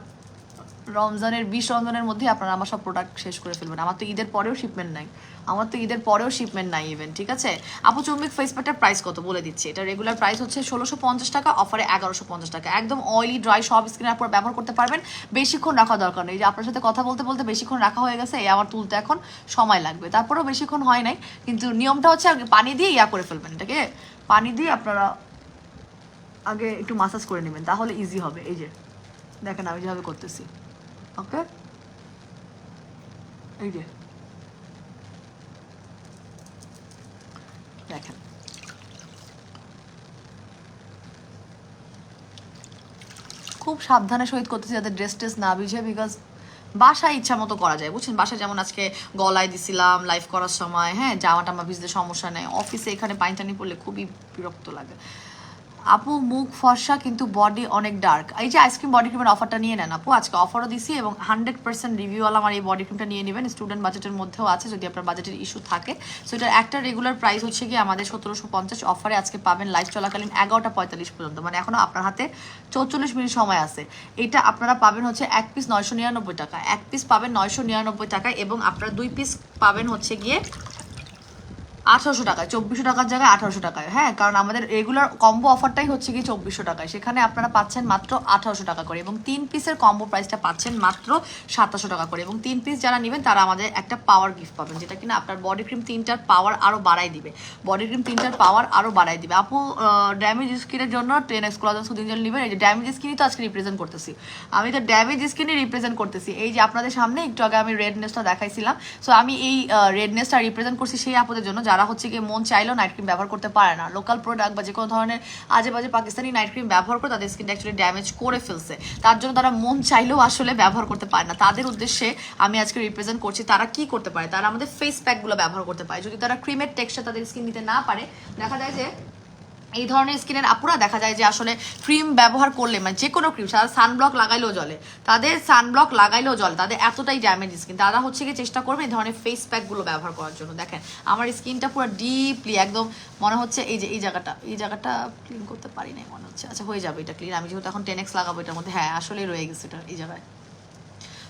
রমজানের 20 রমজানের মধ্যে আপনারা আমার সব প্রোডাক্ট শেষ করে ফেলবেন। আমার তো ঈদের পরেও শিপমেন্ট নাই ইভেন, ঠিক আছে? আপু চুম্বিক ফেস প্যাকটার প্রাইস কত বলে দিচ্ছি। এটা রেগুলার প্রাইস হচ্ছে 1650 টাকা, অফারে 1150 টাকা। একদম অয়েলি ড্রাই সব স্কিনের উপর ব্যবহার করতে পারবেন, বেশিক্ষণ রাখা দরকার নেই। যে আপনার সাথে কথা বলতে বলতে বেশিক্ষণ রাখা হয়ে গেছে, এই আমার তুলতে এখন সময় লাগবে, তারপরেও বেশিক্ষণ হয় নাই। কিন্তু নিয়মটা হচ্ছে পানি দিয়ে করে ফেলবেন, এটাকে পানি দিয়ে আপনারা আগে একটু মাসাজ করে নেবেন, তাহলে ইজি হবে। এই যে দেখেন আমি যেভাবে করতেছি, ওকে, এই যে দেখেন, খুব সাবধানে সহিত করতেছি যাতে ড্রেস টেস না ভিজে, বিকজ বাসায় ইচ্ছা মতো করা যায়, বুঝছেন? বাসায় যেমন আজকে গলায় দিছিলাম লাইভ করার সময়, হ্যাঁ, জামা টামা ভিজলে সমস্যা নেই। অফিসে এখানে পানি টানি পড়লে খুবই বিরক্ত লাগে। আপু মুখ ফর্সা কিন্তু বডি অনেক ডার্ক। এই যে আইসক্রিম বডি ক্রিমের অফারটা নিয়ে নেন আপু, আজকে অফারও দিছি এবং 100% রিভিউওয়ালা আমার এই বডি ক্রিমটা নিয়ে নেবেন। স্টুডেন্ট বাজেটের মধ্যেও আছে যদি আপনার বাজেটের ইস্যু থাকে। সো এটার একটা রেগুলার প্রাইস হচ্ছে কি আমাদের 1750, অফারে আজকে পাবেন লাইভ চলাকালীন 11:45 পর্যন্ত, মানে এখনো আপনার হাতে 44 মিনিট সময় আছে। এটা আপনারা পাবেন হচ্ছে এক পিস 999 টাকা, এক পিস পাবেন 999 টাকায় এবং আপনারা 2 পিস পাবেন হচ্ছে গিয়ে 1800 টাকায়, 2400 টাকার জায়গায় 1800 টাকায়। হ্যাঁ, কারণ আমাদের রেগুলার কম্বো অফারটাই হচ্ছে কি 2400 টাকায়, সেখানে আপনারা পাচ্ছেন মাত্র 1800 টাকা করে, এবং 3 পিসের কম্বো প্রাইসটা পাচ্ছেন মাত্র 2700 টাকা করে। এবং 3 পিস যারা নেবেন তারা আমাদের একটা পাওয়ার গিফট পাবেন, যেটা কিনা আপনার বডি ক্রিম 3টার পাওয়ার আরও বাড়াই দিবে, বডি ক্রিম 3টার পাওয়ার আরও বাড়াই দিবে। আপু ড্যামেজ স্কিনের জন্য 10x কোলাজেন সুদিং জেল নেবেন। এই যে ড্যামেজ স্কিনই তো আজকে রিপ্রেজেন্ট করতেছি, আমি তো ড্যামেজ স্কিনই রিপ্রেজেন্ট করতেছি। এই যে আপনাদের সামনে একটু আগে আমি রেডনেসটা দেখাইছিলাম, সো আমি এই রেডনেসটা রিপ্রেজেন্ট করছি সেই আপুদের জন্য যারা হচ্ছে কি মন চাইলেও নাইট ক্রিম ব্যবহার করতে পারে না, লোকাল প্রোডাক্ট বা যে কোনো ধরনের আজে বাজে পাকিস্তানি নাইট ক্রিম ব্যবহার করে তাদের স্কিনটা অ্যাকচুয়ালি ড্যামেজ করে ফেলছে, তার জন্য তারা মন চাইলেও আসলে ব্যবহার করতে পারে না। তাদের উদ্দেশ্যে আমি আজকে রিপ্রেজেন্ট করছি তারা কি করতে পারে, তারা আমাদের ফেস প্যাকগুলো ব্যবহার করতে পারে। যদি তারা ক্রিমের টেক্সচার তাদের স্কিন দিতে না পারে, দেখা যায় যে এই ধরনের স্কিনের আপুরা দেখা যায় যে আসলে ক্রিম ব্যবহার করলে, মানে যে কোনো ক্রিম, তারা সানব্লক লাগাইলেও জলে, তাদের সানব্লক লাগাইলেও জলে, তাদের এতটাই ড্যামেজ স্কিন, তারা হচ্ছে কি চেষ্টা করবে এই ধরনের ফেস প্যাকগুলো ব্যবহার করার জন্য। দেখেন আমার স্কিনটা পুরো ডিপলি একদম মনে হচ্ছে এই যে এই জায়গাটা ক্লিন করতে পারি নাই মনে হচ্ছে, আচ্ছা হয়ে যাবে এটা ক্লিন, আমি যেহেতু এখন 10x লাগাবো এটার মধ্যে, হ্যাঁ আসলেই রয়ে গেছে এটা এই জায়গায়।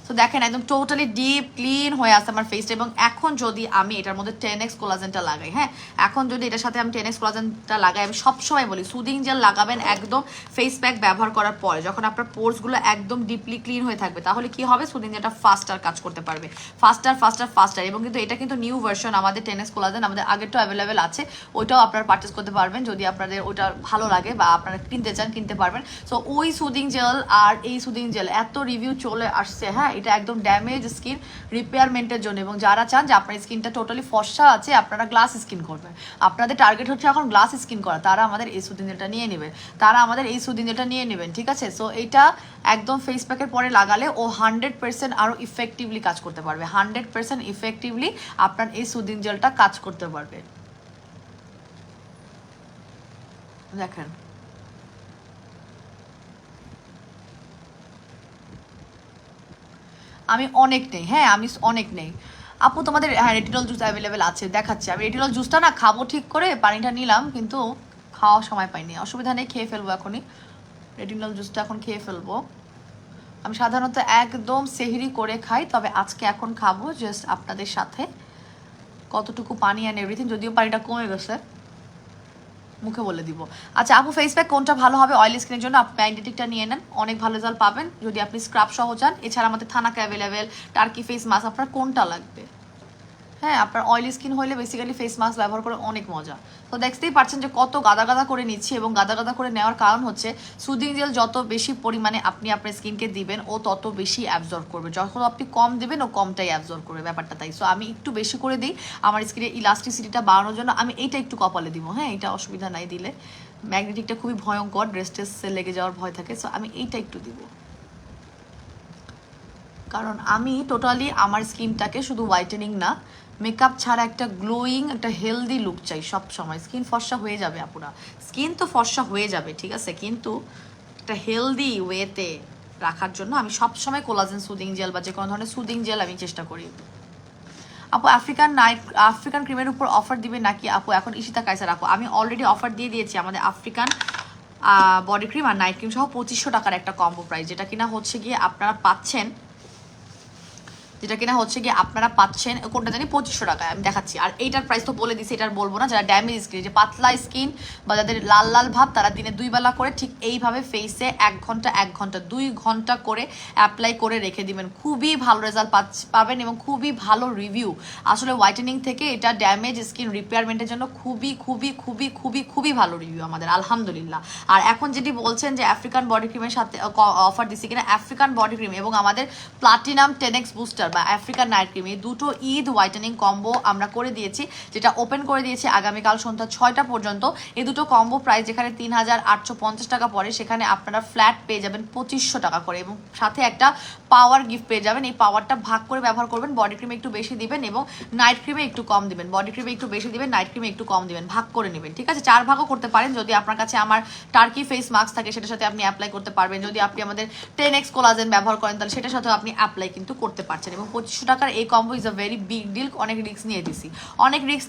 তো দেখেন একদম টোটালি ডিপ ক্লিন হয়ে আসছে আমার ফেসটা। এবং এখন যদি আমি এটার মধ্যে 10x কোলাজেনটা লাগাই, হ্যাঁ এখন যদি এটার সাথে আমি 10x কোলাজেনটা লাগাই, আমি সবসময় বলি সুদিং জেল লাগাবেন একদম ফেস প্যাক ব্যবহার করার পরে, যখন আপনার পোর্সগুলো একদম ডিপলি ক্লিন হয়ে থাকবে, তাহলে কি হবে সুদিং জেলটা ফাস্টার কাজ করতে পারবে, ফাস্টার। এবং কিন্তু এটা কিন্তু নিউ ভার্সন আমাদের 10x কোলাজেন, আমাদের আগেরটাও অ্যাভেলেবেল আছে, ওইটাও আপনারা পারচেস করতে পারবেন যদি আপনাদের ওইটা ভালো লাগে বা আপনারা কিনতে চান কিনতে পারবেন। সো ওই সুদিং জেল আর এই সুদিং জেল এত রিভিউ চলে আসছে, হ্যাঁ এটা একদম ড্যামেজ স্কিন রিপেয়ারমেন্টের জন্য, এবং যারা চান যে আপনার স্কিনটা টোটালি ফর্সা আছে, আপনারা গ্লাস স্কিন করবেন, আপনাদের টার্গেট হচ্ছে এখন গ্লাস স্কিন করা, তারা আমাদের এই সুদিং জেলটা নিয়ে নেবেন, ঠিক আছে। সো এইটা একদম ফেস প্যাকের পরে লাগালে ও 100% আরও ইফেক্টিভলি কাজ করতে পারবে, 100% ইফেক্টিভলি আপনার এই সুদিং জেলটা কাজ করতে পারবে। দেখেন আমি অনেক নেই, হ্যাঁ আমি অনেক নেই আপু, তোমাদের হ্যাঁ রেটিনল জুস অ্যাভেলেবেল আছে, দেখাচ্ছি। আমি রেটিনল জুসটা না খাবো ঠিক করে, পানিটা নিলাম কিন্তু খাওয়ার সময় পাইনি, অসুবিধা নেই খেয়ে ফেলবো এখনই, রেটিনল জুসটা এখন খেয়ে ফেলবো। আমি সাধারণত একদম সেহরি করে খাই, তবে আজকে এখন খাবো জাস্ট আপনাদের সাথে কতটুকু পানি অ্যান্ড এভরিথিং, যদিও পানিটা কমে গেছে, মুখে বলে দিব। আচ্ছা আপু ফেস প্যাক কোনটা ভালো হবে অয়েলি স্কিনের জন্য? আপনি ম্যাগনেটিকটা নিয়ে নেন, অনেক ভালো রেজাল্ট পাবেন যদি আপনি স্ক্রাব সহ চান। এছাড়া আমাদের thanaka available, turkey face mask, আপনার কোনটা লাগবে? হ্যাঁ আপনার অয়েলি স্কিন হলে বেসিক্যালি ফেস মাস্ক ব্যবহার করে অনেক মজা। তো দেখতেই পাচ্ছেন যে কত গাদা গাদা করে নিচ্ছি, এবং গাদা গাদা করে নেওয়ার কারণ হচ্ছে সুদিং জেল যত বেশি পরিমাণে আপনি আপনার স্কিনকে দিবেন ও তত বেশি অ্যাবজর্ব করবে, যখন আপনি কম দিবেন ও কমটাই অ্যাবজর্ব করবে, ব্যাপারটা তাই। সো আমি একটু বেশি করে দিই আমার স্কিনের ইলাস্টিসিটিটা বাড়ানোর জন্য, আমি এইটা একটু কপালে দিব, হ্যাঁ এটা অসুবিধা নাই দিলে, ম্যাগনেটিকটা খুবই ভয়ঙ্কর, ড্রেস লেগে যাওয়ার ভয় থাকে, সো আমি এইটা একটু দিব, কারণ আমি টোটালি আমার স্কিনটাকে শুধু হোয়াইটেনিং না, মেকআপ ছাড়া একটা গ্লোয়িং একটা হেলদি লুক চাই সব সময়। স্কিন ফর্সা হয়ে যাবে আপুরা, স্কিন তো ফর্সা হয়ে যাবে ঠিক আছে, কিন্তু একটা হেলদি ওয়েতে রাখার জন্য আমি সবসময় কোলাজেন সুদিং জেল বা যে কোনো ধরনের সুদিং জেল আমি চেষ্টা করি। আপু আফ্রিকান ক্রিমের উপর অফার দিবে নাকি আপু? এখন ইশিতা কাইসার আপু আমি অলরেডি অফার দিয়ে দিয়েছি, আমাদের আফ্রিকান বডি ক্রিম আর নাইট ক্রিম সহ 2500 টাকার একটা কম্বো প্রাইস, যেটা কিনা হচ্ছে গিয়ে আপনারা পাচ্ছেন কোনটা জানি 2500 টাকায়, আমি দেখাচ্ছি। আর এইটার প্রাইস তো বলে দিছি, এটার বলবো না। যারা ড্যামেজ স্কিন, যে পাতলা স্কিন বা যাদের লাল লাল ভাব, তারা দিনে 2 বেলা করে ঠিক এইভাবে ফেসে 1 ঘন্টা 2 ঘন্টা করে অ্যাপ্লাই করে রেখে দিবেন, খুবই ভালো রেজাল্ট পাবেন এবং খুবই ভালো রিভিউ। আসলে হোয়াইটেনিং থেকে এটা ড্যামেজ স্কিন রিপেয়ারমেন্টের জন্য খুবই খুবই খুবই খুবই খুবই ভালো রিভিউ আমাদের, আলহামদুলিল্লাহ। আর এখন যেটি বলছেন যে আফ্রিকান বডি ক্রিমের সাথে অফার দিছি কিনা, আফ্রিকান বডি ক্রিম এবং আমাদের প্লাটিনাম 10x বুস্টার বা আফ্রিকান নাইট ক্রিম, এই দুটো ঈদ হোয়াইটেনিং কম্বো আমরা করে দিয়েছি, যেটা ওপেন করে দিয়েছি আগামীকাল সন্ধ্যা 6টা পর্যন্ত। এই দুটো কম্বো প্রাইস যেখানে 3850 টাকা পড়ে, সেখানে আপনারা ফ্ল্যাট পেয়ে যাবেন 2500 টাকা করে, এবং সাথে একটা পাওয়ার গিফট পেয়ে যাবেন। এই পাওয়ারটা ভাগ করে ব্যবহার করবেন, বডি ক্রিমে একটু বেশি দিবেন এবং নাইট ক্রিমে একটু কম দিবেন, বডি ক্রিমে একটু বেশি দিবেন, নাইট ক্রিমে একটু কম দিবেন, ভাগ করে নেবেন, ঠিক আছে। 4 ভাগও করতে পারেন, যদি আপনার কাছে আমার টার্কি ফেস মাস্ক থাকে সেটার সাথে আপনি অ্যাপ্লাই করতে পারবেন, যদি আপনি আমাদের 10x কোলাজেন ব্যবহার করেন তাহলে সেটার সাথেও আপনি অ্যাপ্লাই কিন্তু করতে পারছেন। এবং 2500 টাকার এই combo is a very big deal, অনেক রিস্ক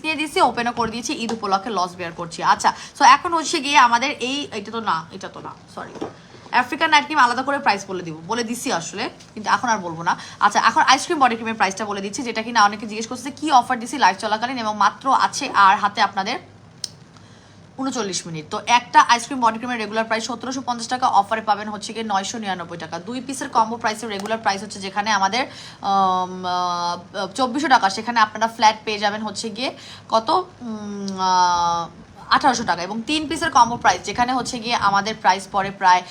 নিয়ে দিছি, ওপেনও করে দিয়েছি, ঈদ উপলক্ষে লস বেয়ার করছি। আচ্ছা সো এখন হচ্ছে গিয়ে আমাদের এটা তো না সরি, আফ্রিকান নাইট ক্রিম আলাদা করে প্রাইস বলে দিচ্ছি আসলে, কিন্তু এখন আর বলবো না। আচ্ছা, এখন আইসক্রিম বডি ক্রিমের প্রাইসটা বলে দিচ্ছি, যেটা কিনা অনেকে জিজ্ঞেস করছে কি অফার দিচ্ছি লাইভ চলাকালীন, এবং মাত্র আছে আর হাতে আপনাদের 39 মিনিট। তো একটা আইসক্রিম বডি ক্রিমের রেগুলার প্রাইস 1750 টাকা, অফারে পাবেন হচ্ছে গিয়ে 999 টাকা। 2 পিসের কম্বো প্রাইসের রেগুলার প্রাইস হচ্ছে যেখানে আমাদের 2400 টাকা, সেখানে আপনারা ফ্ল্যাট পেয়ে যাবেন হচ্ছে গিয়ে কত 1800 টাকা। এবং 3 পিসের কম্বো প্রাইস যেখানে হচ্ছে গিয়ে আমাদের প্রাইস পড়ে প্রায়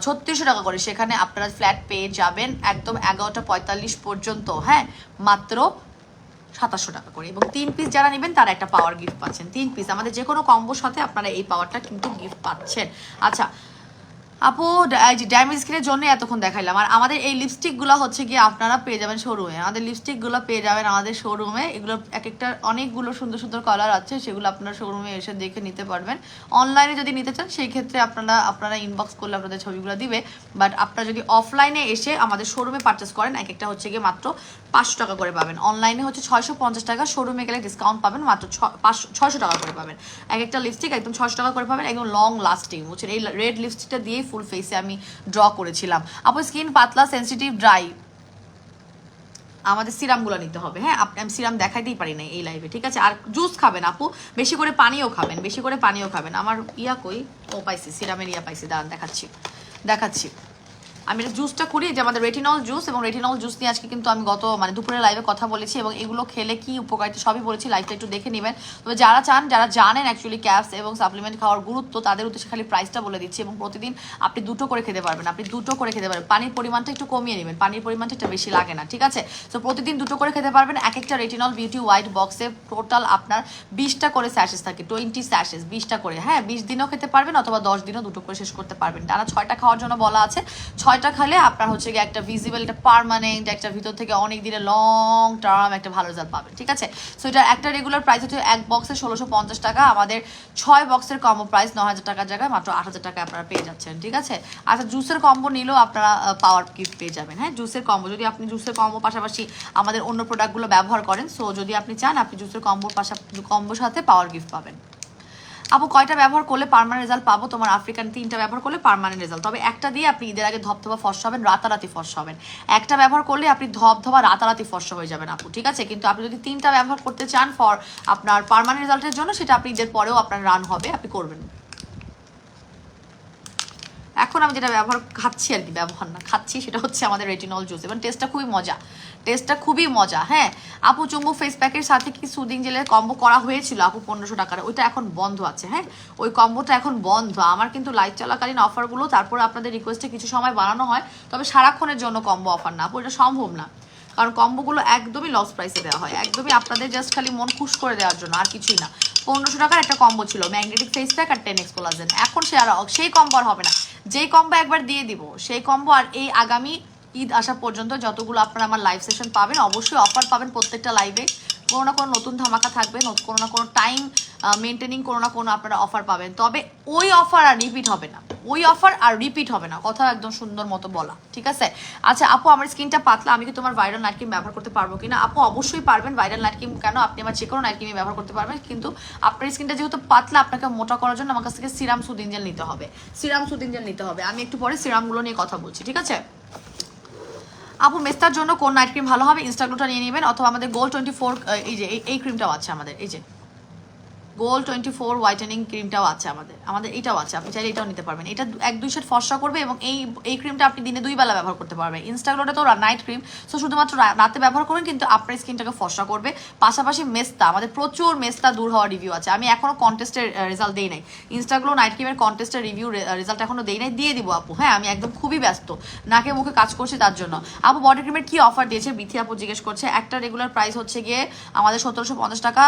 3600 টাকা করে, সেখানে আপনারা ফ্ল্যাট পেয়ে যাবেন একদম 11:45 পর্যন্ত, হ্যাঁ, মাত্র 2700 টাকা করে। এবং 3 পিস যারা নেবেন তারা একটা পাওয়ার গিফট পাচ্ছেন। 3 পিস আমাদের যে কোনো কম্বোর সাথে আপনারা এই পাওয়ারটা কিন্তু গিফট পাচ্ছেন। আচ্ছা আপু, ড্যামেজ স্কিনের জন্য এতক্ষণ দেখাইলাম। আর আমাদের এই লিপস্টিকগুলো হচ্ছে গিয়ে আপনারা পেয়ে যাবেন শোরুমে, আমাদের লিপস্টিকগুলো পেয়ে যাবেন আমাদের শোরুমে। এগুলো এক একটা অনেকগুলো সুন্দর সুন্দর কালার আছে, সেগুলো আপনারা শোরুমে এসে দেখে নিতে পারবেন। অনলাইনে যদি নিতে চান সেই ক্ষেত্রে আপনারা ইনবক্স করলে আপনাদের ছবিগুলো দিবে, বাট আপনারা যদি অফলাইনে এসে আমাদের শোরুমে পারচেস করেন এক একটা হচ্ছে গিয়ে মাত্র 500 টাকা করে পাবেন। অনলাইনে হচ্ছে 650 টাকা, শোরুমে গেলে ডিসকাউন্ট পাবেন মাত্র 600 টাকা করে পাবেন। এক একটা লিপস্টিক একদম 600 টাকা করে পাবেন, একদম লং লাস্টিং। বুঝছেন, এই রেড লিপস্টিকটা দিয়ে ফুল ফেসে আমি ড্র করেছিলাম। আপু স্কিন পাতলা, সেন্সিটিভ, ড্রাই, আমাদের সিরামগুলো নিতে হবে। হ্যাঁ, আমি সিরাম দেখাইতেই পারি না এই লাইভে, ঠিক আছে। আর জুস খাবেন আপু, বেশি করে পানিও খাবেন, বেশি করে পানিও খাবেন। আমার কই, ও পাইছি, সিরামের পাইছি, দাঁড়ান দেখাচ্ছি। আমি এটা জুসটা করি, যে আমাদের রেটিনল জুস, এবং রেটিনল জুস নিয়ে আজকে কিন্তু আমি মানে দুপুরে লাইভে কথা বলেছি, এবং এগুলো খেলে কি উপকারিতা সবই বলেছি, লাইভটা একটু দেখে নেবেন। তবে যারা জানেন অ্যাকচুয়ালি ক্যাপস এবং সাপ্লিমেন্ট খাওয়ার গুরুত্ব, তাদের উদ্দেশ্যে খালি প্রাইসটা বলে দিচ্ছি। এবং প্রতিদিন আপনি 2টো করে খেতে পারবেন, পানির পরিমাণটা একটু কমিয়ে নেবেন, পানির পরিমাণটা একটু বেশি লাগে না, ঠিক আছে। তো প্রতিদিন 2টো করে খেতে পারবেন। এক একটা রেটিনল বিউটি হোয়াইট বক্সে টোটাল আপনার 20টা করে স্যাশেস থাকে, 20 স্যাশেস, 20টা করে, হ্যাঁ, 20 দিনও খেতে পারবেন অথবা 10 দিনও 2টো করে শেষ করতে পারবেন। টানা 6টা খাওয়ার জন্য বলা আছে। 6টা খেলে আপনার হচ্ছে গিয়ে একটা ভিজিবল, একটা পার্মানেন্ট, একটা ভিতর থেকে অনেক দিনের লং টার্ম একটা ভালো রেজাল্ট পাবেন, ঠিক আছে। সো এটা একটা রেগুলার প্রাইস হচ্ছে এক বক্সে 1650 টাকা, আমাদের 6 বক্সের কম্বো প্রাইস 9000 টাকার জায়গায় মাত্র 8000 টাকা আপনারা পেয়ে যাচ্ছেন, ঠিক আছে। আচ্ছা, জুসের কম্বো নিলেও আপনারা পাওয়ার গিফট পেয়ে যাবেন। হ্যাঁ, জুসের কম্বো, যদি আপনি জুসের কম্বো পাশাপাশি আমাদের অন্য প্রোডাক্টগুলো ব্যবহার করেন, সো যদি আপনি চান আপনি জুসের কম্বোর সাথে পাওয়ার গিফট পাবেন। আপু কয়টা ব্যবহার করলে পার্মানেন্ট রেজাল্ট পাবো? তোমার আফ্রিকান 3টা ব্যবহার করলে পার্মানেন্ট রেজাল্ট, তবে একটা দিয়ে আপনি ঈদের আগে ধপধপা ফর্সা হবেন, রাতারাতি ফর্সা হবেন। একটা ব্যবহার করলে আপনি ধপধপা রাতারাতি ফর্সা হয়ে যাবেন আপু, ঠিক আছে। কিন্তু আপনি যদি 3টা ব্যবহার করতে চান ফর আপনার পার্মানেন্ট রেজাল্টের জন্য, সেটা আপনি ঈদের পরেও আপনার রান হবে, আপনি করবেন। এখন আমি যেটা খাচ্ছি আর কি, ব্যবহার না খাচ্ছি, সেটা হচ্ছে আমাদের রেটিনল জুস, এবং টেস্টটা খুবই মজা। হ্যাঁ আপু, চুম্বু ফেস প্যাকের সাথে কি সুদিং জেলের কম্বো করা হয়েছিল আপু 1500 টাকার, ওইটা এখন বন্ধ আছে। হ্যাঁ, ওই কম্বোটা এখন বন্ধ। আমার কিন্তু লাইভ চলাকালীন অফারগুলো তারপরে আপনাদের রিকোয়েস্টে কিছু সময় বানানো হয়, তবে সারাক্ষণের জন্য কম্বো অফার না আপু, এটা সম্ভব না। কারণ কম্বোগুলো একদমই লস প্রাইসে দেওয়া হয়, একদমই আপনাদের জাস্ট খালি মন খুশ করে দেওয়ার জন্য, আর কিছুই না। 1500 টাকার একটা কম্বো ছিল, ম্যাগনেটিক ফেস প্যাক আর 10x কোলাজেন। এখন সেই কম্বো আর হবে না। যেই কম্বো একবার দিয়ে দিব, সেই কম্বো আর এই আগামী ঈদ আসা পর্যন্ত যতগুলো আপনারা আমার লাইভ সেশন পাবেন, অবশ্যই অফার পাবেন প্রত্যেকটা লাইভে। কোনো না কোনো নতুন ধামাকা থাকবে, কোনো না কোনো টাইম মেনটেনিং, কোনো না কোনো আপনারা অফার পাবেন। তবে ওই অফার আর রিপিট হবে না, কথা একদম সুন্দর মতো বলা, ঠিক আছে। আচ্ছা আপু, আমার স্কিনটা পাতলা, আমি কি তোমার ভাইরাল নাইট ক্রিম ব্যবহার করতে পারবো কিনা? আপু অবশ্যই পারবেন। ভাইরাল নাইট ক্রিম কেন, আপনি আমার যে কোনো নাইট ক্রিমই ব্যবহার করতে পারবেন, কিন্তু আপনার স্কিনটা যেহেতু পাতলা, আপনাকে মোটা করার জন্য আমার কাছ থেকে সিরাম সুদিং জেল নিতে হবে। আমি একটু পরে সিরামগুলো নিয়ে কথা বলছি, ঠিক আছে। আপু মেস্তার জন্য কোন নাইট ক্রিম ভালো হবে? ইনস্টাগ্লোটা নিয়ে নেবেন, অথবা আমাদের গোল্ড 24, এই যে এই ক্রিমটাও আছে আমাদের, এই যে গোল্ড 24 হোয়াইটেনিং ক্রিমটাও আছে আমাদের এটাও আছে, আপনি চাইলে এটাও নিতে পারবেন। এটা 1-2 সেট ফর্সা করবে, এবং এই ক্রিমটা আপনি দিনে 2 বেলা ব্যবহার করতে পারবেন। ইনস্টাগ্লোটা তো নাইট ক্রিম, সো শুধুমাত্র রাতে ব্যবহার করবেন, কিন্তু আপনার স্কিনটাকে ফর্সা করবে। পাশাপাশি মেস্তা, আমাদের প্রচুর মেস্তা দূর হওয়ার রিভিউ আছে। আমি এখনো কন্টেস্টের রেজাল্ট দেই নাই, ইনস্টাগ্লো নাইট ক্রিমের কন্টেস্টের রিভিউ রেজাল্ট এখনো দেই নাই, দিয়ে দিব আপু। হ্যাঁ, আমি একদম খুবই ব্যস্ত, নাকে মুখে কাজ করছি তার জন্য। আপু বডি ক্রিমের কি অফার দিয়েছে? বিথি আপু জিজ্ঞেস করছে। একটা রেগুলার প্রাইস হচ্ছে গিয়ে আমাদের 1750 টাকা,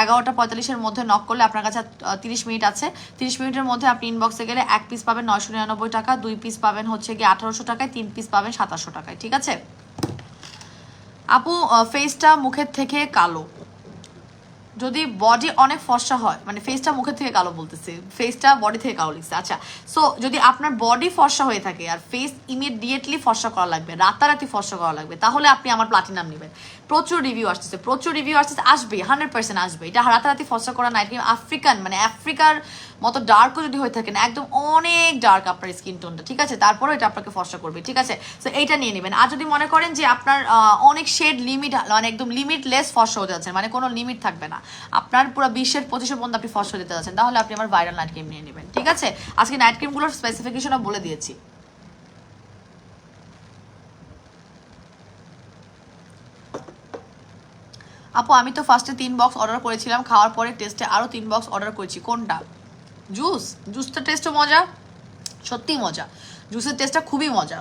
11:45 মধ্যে নক করলে আপনার কাছে 30 মিনিট আছে। 30 মিনিটের মধ্যে আপনি ইনবক্সে গেলে 1 পিস পাবেন 999 টাকা, 2 পিস পাবেন হচ্ছে গিয়ে 1800 টাকায়, 3 পিস পাবেন 2700 টাকায়, ঠিক আছে। আপু ফেসটা মুখের থেকে কালো, যদি বডি অনেক ফর্সা হয়, মানে ফেসটা মুখের থেকে কালো বলতেছে, ফেসটা বডি থেকে কালো লিখছে। আচ্ছা, সো যদি আপনার বডি ফর্সা হয়ে থাকে আর ফেস ইমিডিয়েটলি ফর্সা করা লাগবে, রাতারাতি ফর্সা করা লাগবে, তাহলে আপনি আমার প্লাটিনাম নেবেন। প্রচুর রিভিউ আসতেছে, আসবে 100% আসবে। এটা রাতারাতি ফসা করা নাইট ক্রিম, আফ্রিকান মানে আফ্রিকার মতো ডার্কও যদি হয়ে থাকে না, একদম অনেক ডার্ক আপনার স্কিন টোনটা, ঠিক আছে, তারপরেও এটা আপনাকে ফসা করবে, ঠিক আছে। তো এইটা নিয়ে নেবেন। আর যদি মনে করেন যে আপনার অনেক শেড লিমিট, মানে একদম লিমিটলেস ফসা হতে যাচ্ছেন, মানে কোনো লিমিট থাকবে না, আপনার পুরো 20-25 পর্যন্ত আপনি ফসা দিতে যাচ্ছেন, তাহলে আপনি আমার ভাইরাল নাইট ক্রিম নিয়ে নেবেন, ঠিক আছে। আজকে নাইট ক্রিমগুলোর স্পেসিফিকেশনও বলে দিয়েছি। আপু আমি তো ফার্স্টে 3 বক্স অর্ডার করেছিলাম, খাওয়ার পরে টেস্টে আরও 3 বক্স অর্ডার করেছি, কোনটা? জুসটার টেস্টও মজা, সত্যি মজা, জুসের টেস্টটা খুবই মজা।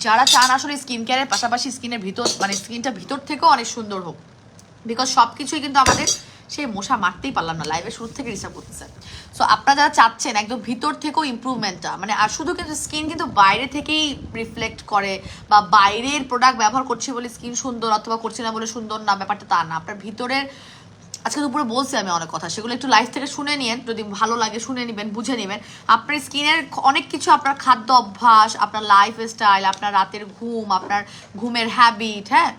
যারা চান আসলে স্কিন কেয়ারের পাশাপাশি স্কিনের ভিতর, মানে স্কিনটা ভিতর থেকেও অনেক সুন্দর হোক, বিকজ সব কিছুই কিন্তু আমাদের, সেই মশা মারতেই পারলাম না, লাইভে শুরু থেকে ডিস্টার্ব করতেছে। সো আপনারা যারা চাচ্ছেন একদম ভিতর থেকেও ইম্প্রুভমেন্টটা, মানে আর শুধু কিন্তু স্কিন কিন্তু বাইরে থেকেই রিফ্লেক্ট করে, বা বাইরের প্রোডাক্ট ব্যবহার করছি বলে স্কিন সুন্দর অথবা করছি না বলে সুন্দর না, ব্যাপারটা তা না। আপনার ভিতরের, আজকে দুপুরে বলছি আমি অনেক কথা, সেগুলো একটু লাইভ থেকে শুনে নিন, যদি ভালো লাগে শুনে নেবেন, বুঝে নেবেন। আপনার স্কিনের অনেক কিছু, আপনার খাদ্য অভ্যাস, আপনার লাইফ স্টাইল, আপনার রাতের ঘুম, আপনার ঘুমের হ্যাবিট, হ্যাঁ,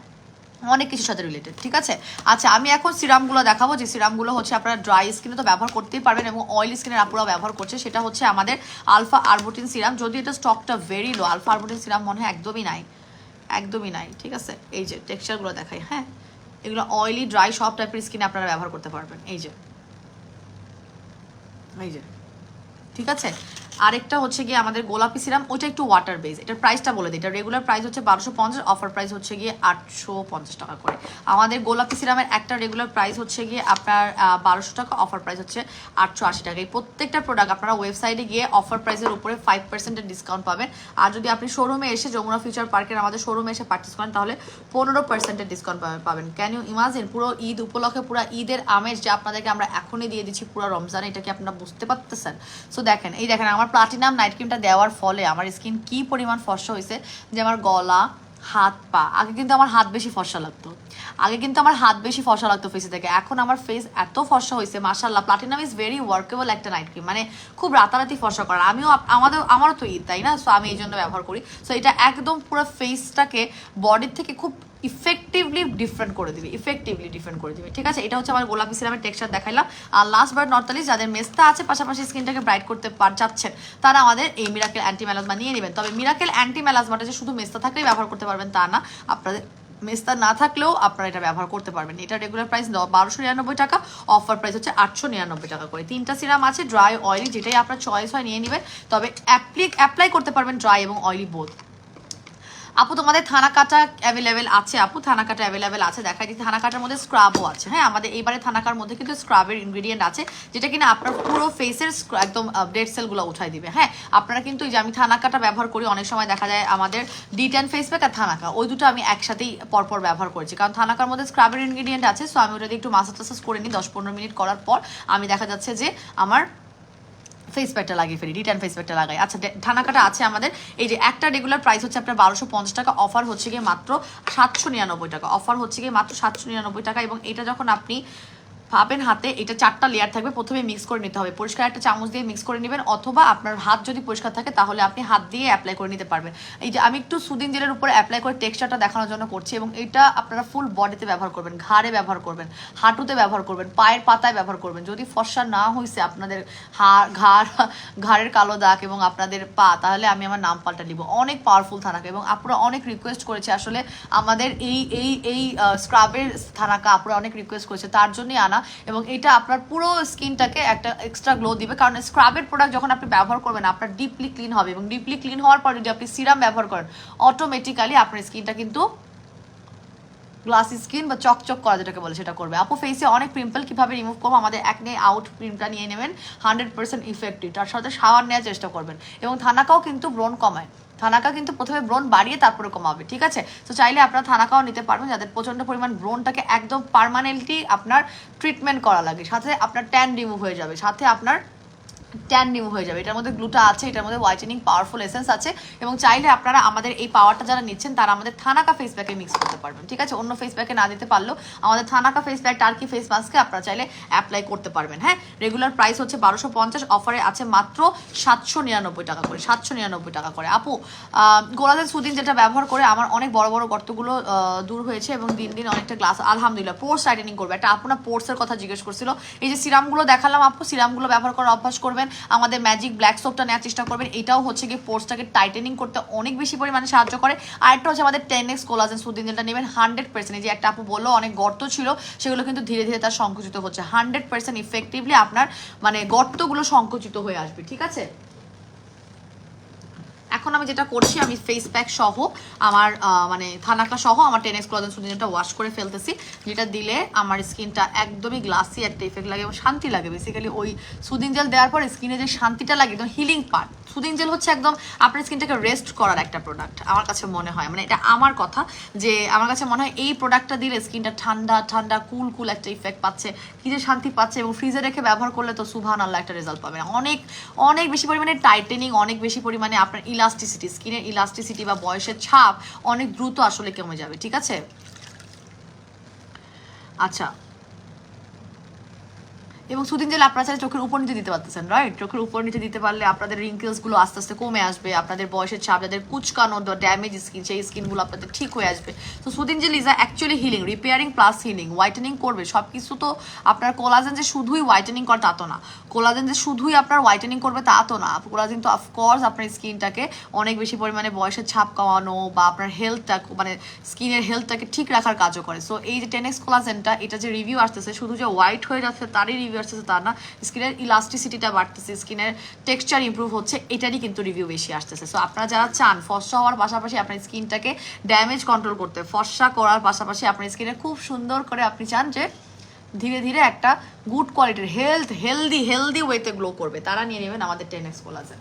অনেক কিছুর সাথে রিলেটেড, ঠিক আছে। আচ্ছা আমি এখন সিরামগুলো দেখাবো, যে সিরামগুলো হচ্ছে আপনারা ড্রাই স্কিনে তো ব্যবহার করতেই পারবেন, এবং অয়েলি স্কিনের আপুরাও ব্যবহার করছে। সেটা হচ্ছে আমাদের আলফা আরবুটিন সিরাম, যদি এটা স্টকটা very low, alpha arbutin serum মনে হয় একদমই নাই, ঠিক আছে। এই যে টেক্সচারগুলো দেখাই, হ্যাঁ, এগুলো অয়েলি ড্রাই সব টাইপের স্কিনে আপনারা ব্যবহার করতে পারবেন, এই যে, ঠিক আছে। আরেকটা হচ্ছে গিয়ে আমাদের গোলাপি সিরাম, ওইটা একটু ওয়াটার বেস, এটার প্রাইসটা বলে দিই, এটা রেগুলার প্রাইস হচ্ছে 1250, অফার প্রাইস হচ্ছে গিয়ে 850 টাকা করে। আমাদের গোলাপি সিরামের একটা রেগুলার প্রাইস হচ্ছে গিয়ে আপনার 1200 টাকা, অফার প্রাইস হচ্ছে 880 টাকা। এই প্রত্যেকটা প্রোডাক্ট আপনারা ওয়েবসাইটে গিয়ে অফার প্রাইসের উপরে 5% ডিসকাউন্ট পাবেন, আর যদি আপনি শোরুমে এসে, যমুনা ফিউচার পার্কের আমাদের শোরুমে এসে পারচেস করেন, তাহলে 15% ডিসকাউন্ট পাবেন। ক্যান ইউ ইমাজিন, পুরো ঈদ উপলক্ষে, পুরো ঈদের আমেজ যে আপনাদেরকে আমরা এখনই দিয়ে দিচ্ছি পুরো রমজানে, এটা কি আপনারা বুঝতে পারতেছেন? সো দেখেন, এই দেখেন আমার প্লাটিনাম নাইট ক্রিমটা দেওয়ার ফলে আমার স্কিন কি পরিমাণ ফর্সা হয়েছে, যে আমার গলা, হাত, পা, আগে কিন্তু আমার হাত বেশি ফর্সা লাগতো ফেসে থেকে, এখন আমার ফেস এত ফর্সা হয়েছে মাশাআল্লাহ। প্লাটিনাম ইজ ভেরি ওয়ার্কেবল একটা নাইট ক্রিম, মানে খুব রাতারাতি ফর্সা করা। আমারও তো ঈদ, তাই না? সো আমি এই জন্য ব্যবহার করি। সো এটা একদম পুরো ফেসটাকে বডির থেকে খুব ইফেক্টিভলি ডিফারেন্ট করে দিবে, ঠিক আছে। এটা হচ্ছে আমার গোলাপি সিরামের টেক্সচার দেখাইলাম। আর লাস্ট বাট নট লিস্ট, যাদের মেস্তা আছে, পাশাপাশি স্কিনটাকে ব্রাইট করতে চাচ্ছেন, তারা আমাদের এই মিরাকেল অ্যান্টি মেলাজমা নিয়ে নেবেন। তবে মিরাকেল অ্যান্টি মেলাজমাটা যে শুধু মেস্তা থাকলেই ব্যবহার করতে পারবেন তা না, আপনাদের মেস্তা না থাকলেও আপনারা এটা ব্যবহার করতে পারবেন। এটা রেগুলার প্রাইস 1299 টাকা, অফার প্রাইস হচ্ছে 899 টাকা করে। 3টা সিরাম আছে, ড্রাই, অয়েলি, যেটাই আপনার চয়েস হয় নিয়ে নেবেন। তবে অ্যাপ্লাই করতে পারবেন ড্রাই এবং অয়েলি বোথ। আপু তোমাদের থানা কাটা অ্যাভেলেবেল আছে? আপু থানা কাটা অ্যাভেলেবেল আছে, দেখাই দিচ্ছি। থানা কাটার মধ্যে স্ক্রাবও আছে, হ্যাঁ, আমাদের এইবারে থানাকার মধ্যে কিন্তু স্ক্রাবের ইনগ্রিডিয়েন্ট আছে, যেটা কিনা আপনার পুরো ফেসের একদম ডেড সেলগুলো উঠাই দিবে। হ্যাঁ, আপনারা কিন্তু, এই যে আমি থানা কাটা ব্যবহার করি, অনেক সময় দেখা যায় আমাদের D10 ফেস প্যাক আর থানাকা, ওই দুটো আমি একসাথেই পরপর ব্যবহার করেছি, কারণ থানাকার মধ্যে স্ক্রাবের ইনগ্রিডিয়েন্ট আছে। সো আমি ওটা দিয়ে একটু মাসাজ করে নিই, 10-15 মিনিট করার পর আমি দেখা যাচ্ছে যে আমার ফেস প্যাকটা লাগিয়ে ফেলি, D10 ফেস প্যাকটা লাগাই। আচ্ছা, থানাকাটা আছে আমাদের, এই যে একটা রেগুলার প্রাইস হচ্ছে আপনার 1250 টাকা, অফার হচ্ছে গিয়ে মাত্র 799 টাকা, এবং এটা যখন আপনি পাবেন হাতে, এটা 4টা লেয়ার থাকবে, প্রথমে মিক্স করে নিতে হবে, পরিষ্কার একটা চামচ দিয়ে মিক্স করে নেবেন, অথবা আপনার হাত যদি পরিষ্কার থাকে তাহলে আপনি হাত দিয়ে অ্যাপ্লাই করে নিতে পারবেন। এই যে আমি একটু সুদিন জেলের উপরে অ্যাপ্লাই করে টেক্সচারটা দেখানোর জন্য করছি, এবং এটা আপনারা ফুল বডিতে ব্যবহার করবেন, ঘাড়ে ব্যবহার করবেন, হাঁটুতে ব্যবহার করবেন, পায়ের পাতায় ব্যবহার করবেন। যদি ফর্সা না হয়েছে আপনাদের ঘাড়ের কালো দাগ এবং আপনাদের পা, তাহলে আমি আমার নাম পাল্টা দিব। অনেক পাওয়ারফুল থানাকা, এবং আপনারা অনেক রিকোয়েস্ট করেছে আসলে আমাদের এই স্ক্রাবের থানাকা, আপনারা অনেক রিকোয়েস্ট করেছে, তার জন্যই আনা। এবং এটা আপনার পুরো স্কিনটাকে একটা এক্সট্রা গ্লো দিবে, কারণ স্ক্রাবের প্রোডাক্ট যখন আপনি ব্যবহার করবেন আপনার ডিপলি ক্লিন হবে, এবং ডিপলি ক্লিন হওয়ার পর যদি আপনি সিরাম ব্যবহার করেন, অটোমেটিক্যালি আপনার স্কিনটা কিন্তু গ্লাসি স্কিন বা চকচক করা যেটাকে বলে সেটা করবে। আপু ফেসে অনেক পিম্পল কিভাবে রিমুভ করবো? আমাদের একনে আউট ক্রিমটা নিয়ে নেবেন, 100% ইফেক্টিভ, তার সাথে শাওয়ার নেওয়ার চেষ্টা করবেন। এবং থানাকাও কিন্তু ব্রণ কমায়, থানাকা কিন্তু প্রথমে ব্রণ বাড়িয়ে তারপরে কমাবে, ঠিক আছে। তো চাইলে আপনারা থানাকাও নিতে পারবেন, যাদের প্রচণ্ড পরিমাণ ব্রণটাকে একদম পার্মানেন্টলি আপনার ট্রিটমেন্ট করা লাগে, সাথে আপনার ট্যান রিমুভ হয়ে যাবে, সাথে আপনার ট্যান রিমুভ হয়ে যাবে। এটার মধ্যে গ্লুটা আছে, এটার মধ্যে হোয়াইটেনিং পাওয়ারফুল এসেন্স আছে, এবং চাইলে আপনারা আমাদের এই পাওয়ারটা যারা নিচ্ছেন তারা আমাদের থানাকা ফেস প্যাকে মিক্স করতে পারবেন, ঠিক আছে? অন্য ফেস প্যাকে না দিতে পারলেও আমাদের thanaka face pack, turkey face মাস্কে আপনারা চাইলে অ্যাপ্লাই করতে পারবেন। হ্যাঁ, রেগুলার প্রাইস হচ্ছে 1250, অফারে আছে মাত্র 799 টাকা করে, 799 টাকা করে। আপু গোলাজেন সুদিন যেটা ব্যবহার করে আমার অনেক বড় বড় গর্তগুলো দূর হয়েছে এবং দিন দিন অনেকটা গ্লাস, আলহামদুলিল্লাহ। পোর্স টাইটেনিং করবে, একটা আপু না পোর্সের কথা জিজ্ঞেস করছিল। এই যে সিরামগুলো দেখালাম আপু, সিরামগুলো ব্যবহার করার অভ্যাস করবেন, আমাদের ম্যাজিক ব্ল্যাক সোপটা নেওয়ার চেষ্টা করবেন। এটাও হচ্ছে গিয়ে পোর্সটাকে টাইটেনিং করতে অনেক বেশি পরিমাণে সাহায্য করে। আরেকটা হচ্ছে আমাদের 10x কোলাজেন সুদিন, যেটা নেবেন 100%। এই যে একটা আপু বললো অনেক গর্ত ছিল, সেগুলো কিন্তু ধীরে ধীরে তার সংকুচিত হচ্ছে। 100% ইফেক্টিভলি আপনার মানে গর্তগুলো সংকুচিত হয়ে আসবে, ঠিক আছে? এখন আমি যেটা করছি, আমি ফেস প্যাক সহ আমার মানে থানাকা সহ আমার 10x কোলাজেন সুদিনটা ওয়াশ করে ফেলতেছি, যেটা দিলে আমার স্কিনটা একদমই গ্লাসি একটা ইফেক্ট লাগে এবং শান্তি লাগে। বেসিক্যালি ওই সুদিন জেল দেওয়ার পর স্কিনে যে শান্তিটা লাগে, একদম হিলিং পার্ট। সুদিন জেল হচ্ছে একদম আপনার স্কিনটাকে রেস্ট করার একটা প্রোডাক্ট আমার কাছে মনে হয়, মানে এটা আমার কথা, যে আমার কাছে মনে হয় এই প্রোডাক্টটা দিলে স্কিনটা ঠান্ডা ঠান্ডা কুল কুল একটা ইফেক্ট পাচ্ছে, কি যে শান্তি পাচ্ছে। এবং ফ্রিজে রেখে ব্যবহার করলে তো সুবহানাল্লাহ একটা রেজাল্ট পাবেন। অনেক অনেক বেশি পরিমাণে টাইটেনিং, অনেক বেশি পরিমাণে আপনার ইলাস্টিসিটি, স্কিনের ইলাস্টিসিটি বা বয়সের ছাপ অনেক দ্রুত আসলে কমে যাবে, ঠিক আছে? আচ্ছা, এবং সুদিন জেল আপনারা চাইলে চোখের উপর নিচে দিতে পারতেছেন, রাইট? চোখের উপর নিচে দিতে পারলে আপনাদের রিঙ্কেলসগুলো আস্তে আস্তে কমে আসবে, আপনাদের বয়সের ছাপ, যাদের কুচকানো ড্যামেজ স্কিন, সেই স্কিনগুলো আপনাদের ঠিক হয়ে আসবে। তো সুদিন gel is actually healing, repairing plus healing, whitening করবে সব কিছু। তো আপনার কোলাজেন যে শুধুই হোয়াইটেনিং করে তা তো না, কোলাজেন যে শুধুই আপনার হোয়াইটেনিং করবে তা তো না। কোলাজেন তো অফকোর্স আপনার স্কিনটাকে অনেক বেশি পরিমাণে বয়সের ছাপ কমানো বা আপনার হেলথটা মানে স্কিনের হেলথটাকে ঠিক রাখার কাজও করে। সো এই যে 10x কোলাজেনটা, এটা যে রিভিউ আসতেছে, শুধু যে হোয়াইট হয়ে যাচ্ছে তারই রিভিউ আসতেছে তা না, স্কিনের ইলাস্টিসিটিটা বাড়তেছে, স্কিনের টেক্সচার ইমপ্রুভ হচ্ছে, এটারই কিন্তু রিভিউ বেশি আসতেছে। সো আপনারা যারা চান ফর্সা হওয়ার পাশাপাশি আপনার স্কিনটাকে ড্যামেজ কন্ট্রোল করতে, ফর্সা করার পাশাপাশি আপনার স্কিনে খুব সুন্দর করে আপনি চান যে ধীরে ধীরে একটা গুড কোয়ালিটির হেলদি ওয়েতে গ্লো করবে, তারা নিয়ে নেবেন আমাদের 10x কোলাজেন।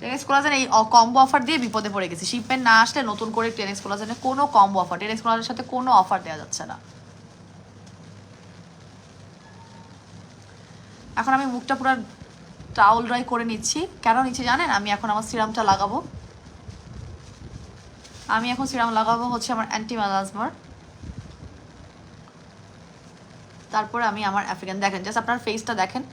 10x কোলাজেন এই কম্বো অফার দিয়ে বিপদে পড়ে গেছি। শিপমেন্ট না আসলে নতুন করে 10x কোলাজেনের কোনো কম্বো অফার, 10x কোলাজেনের সাথে কোনো অফার দেওয়া যাচ্ছে না। এখন আমি মুখটা পুরো টাওয়াল ড্রাই করে নিচ্ছি। কেন নিচ্ছি জানেন? আমি এখন আমার সিরামটা লাগাবো। আমি এখন সিরাম লাগাবো হচ্ছে আমার অ্যান্টি মেলাজমার, তারপরে আমি আমার আফ্রিকান। দেখেন জাস্ট আপনার ফেসটা দেখেন।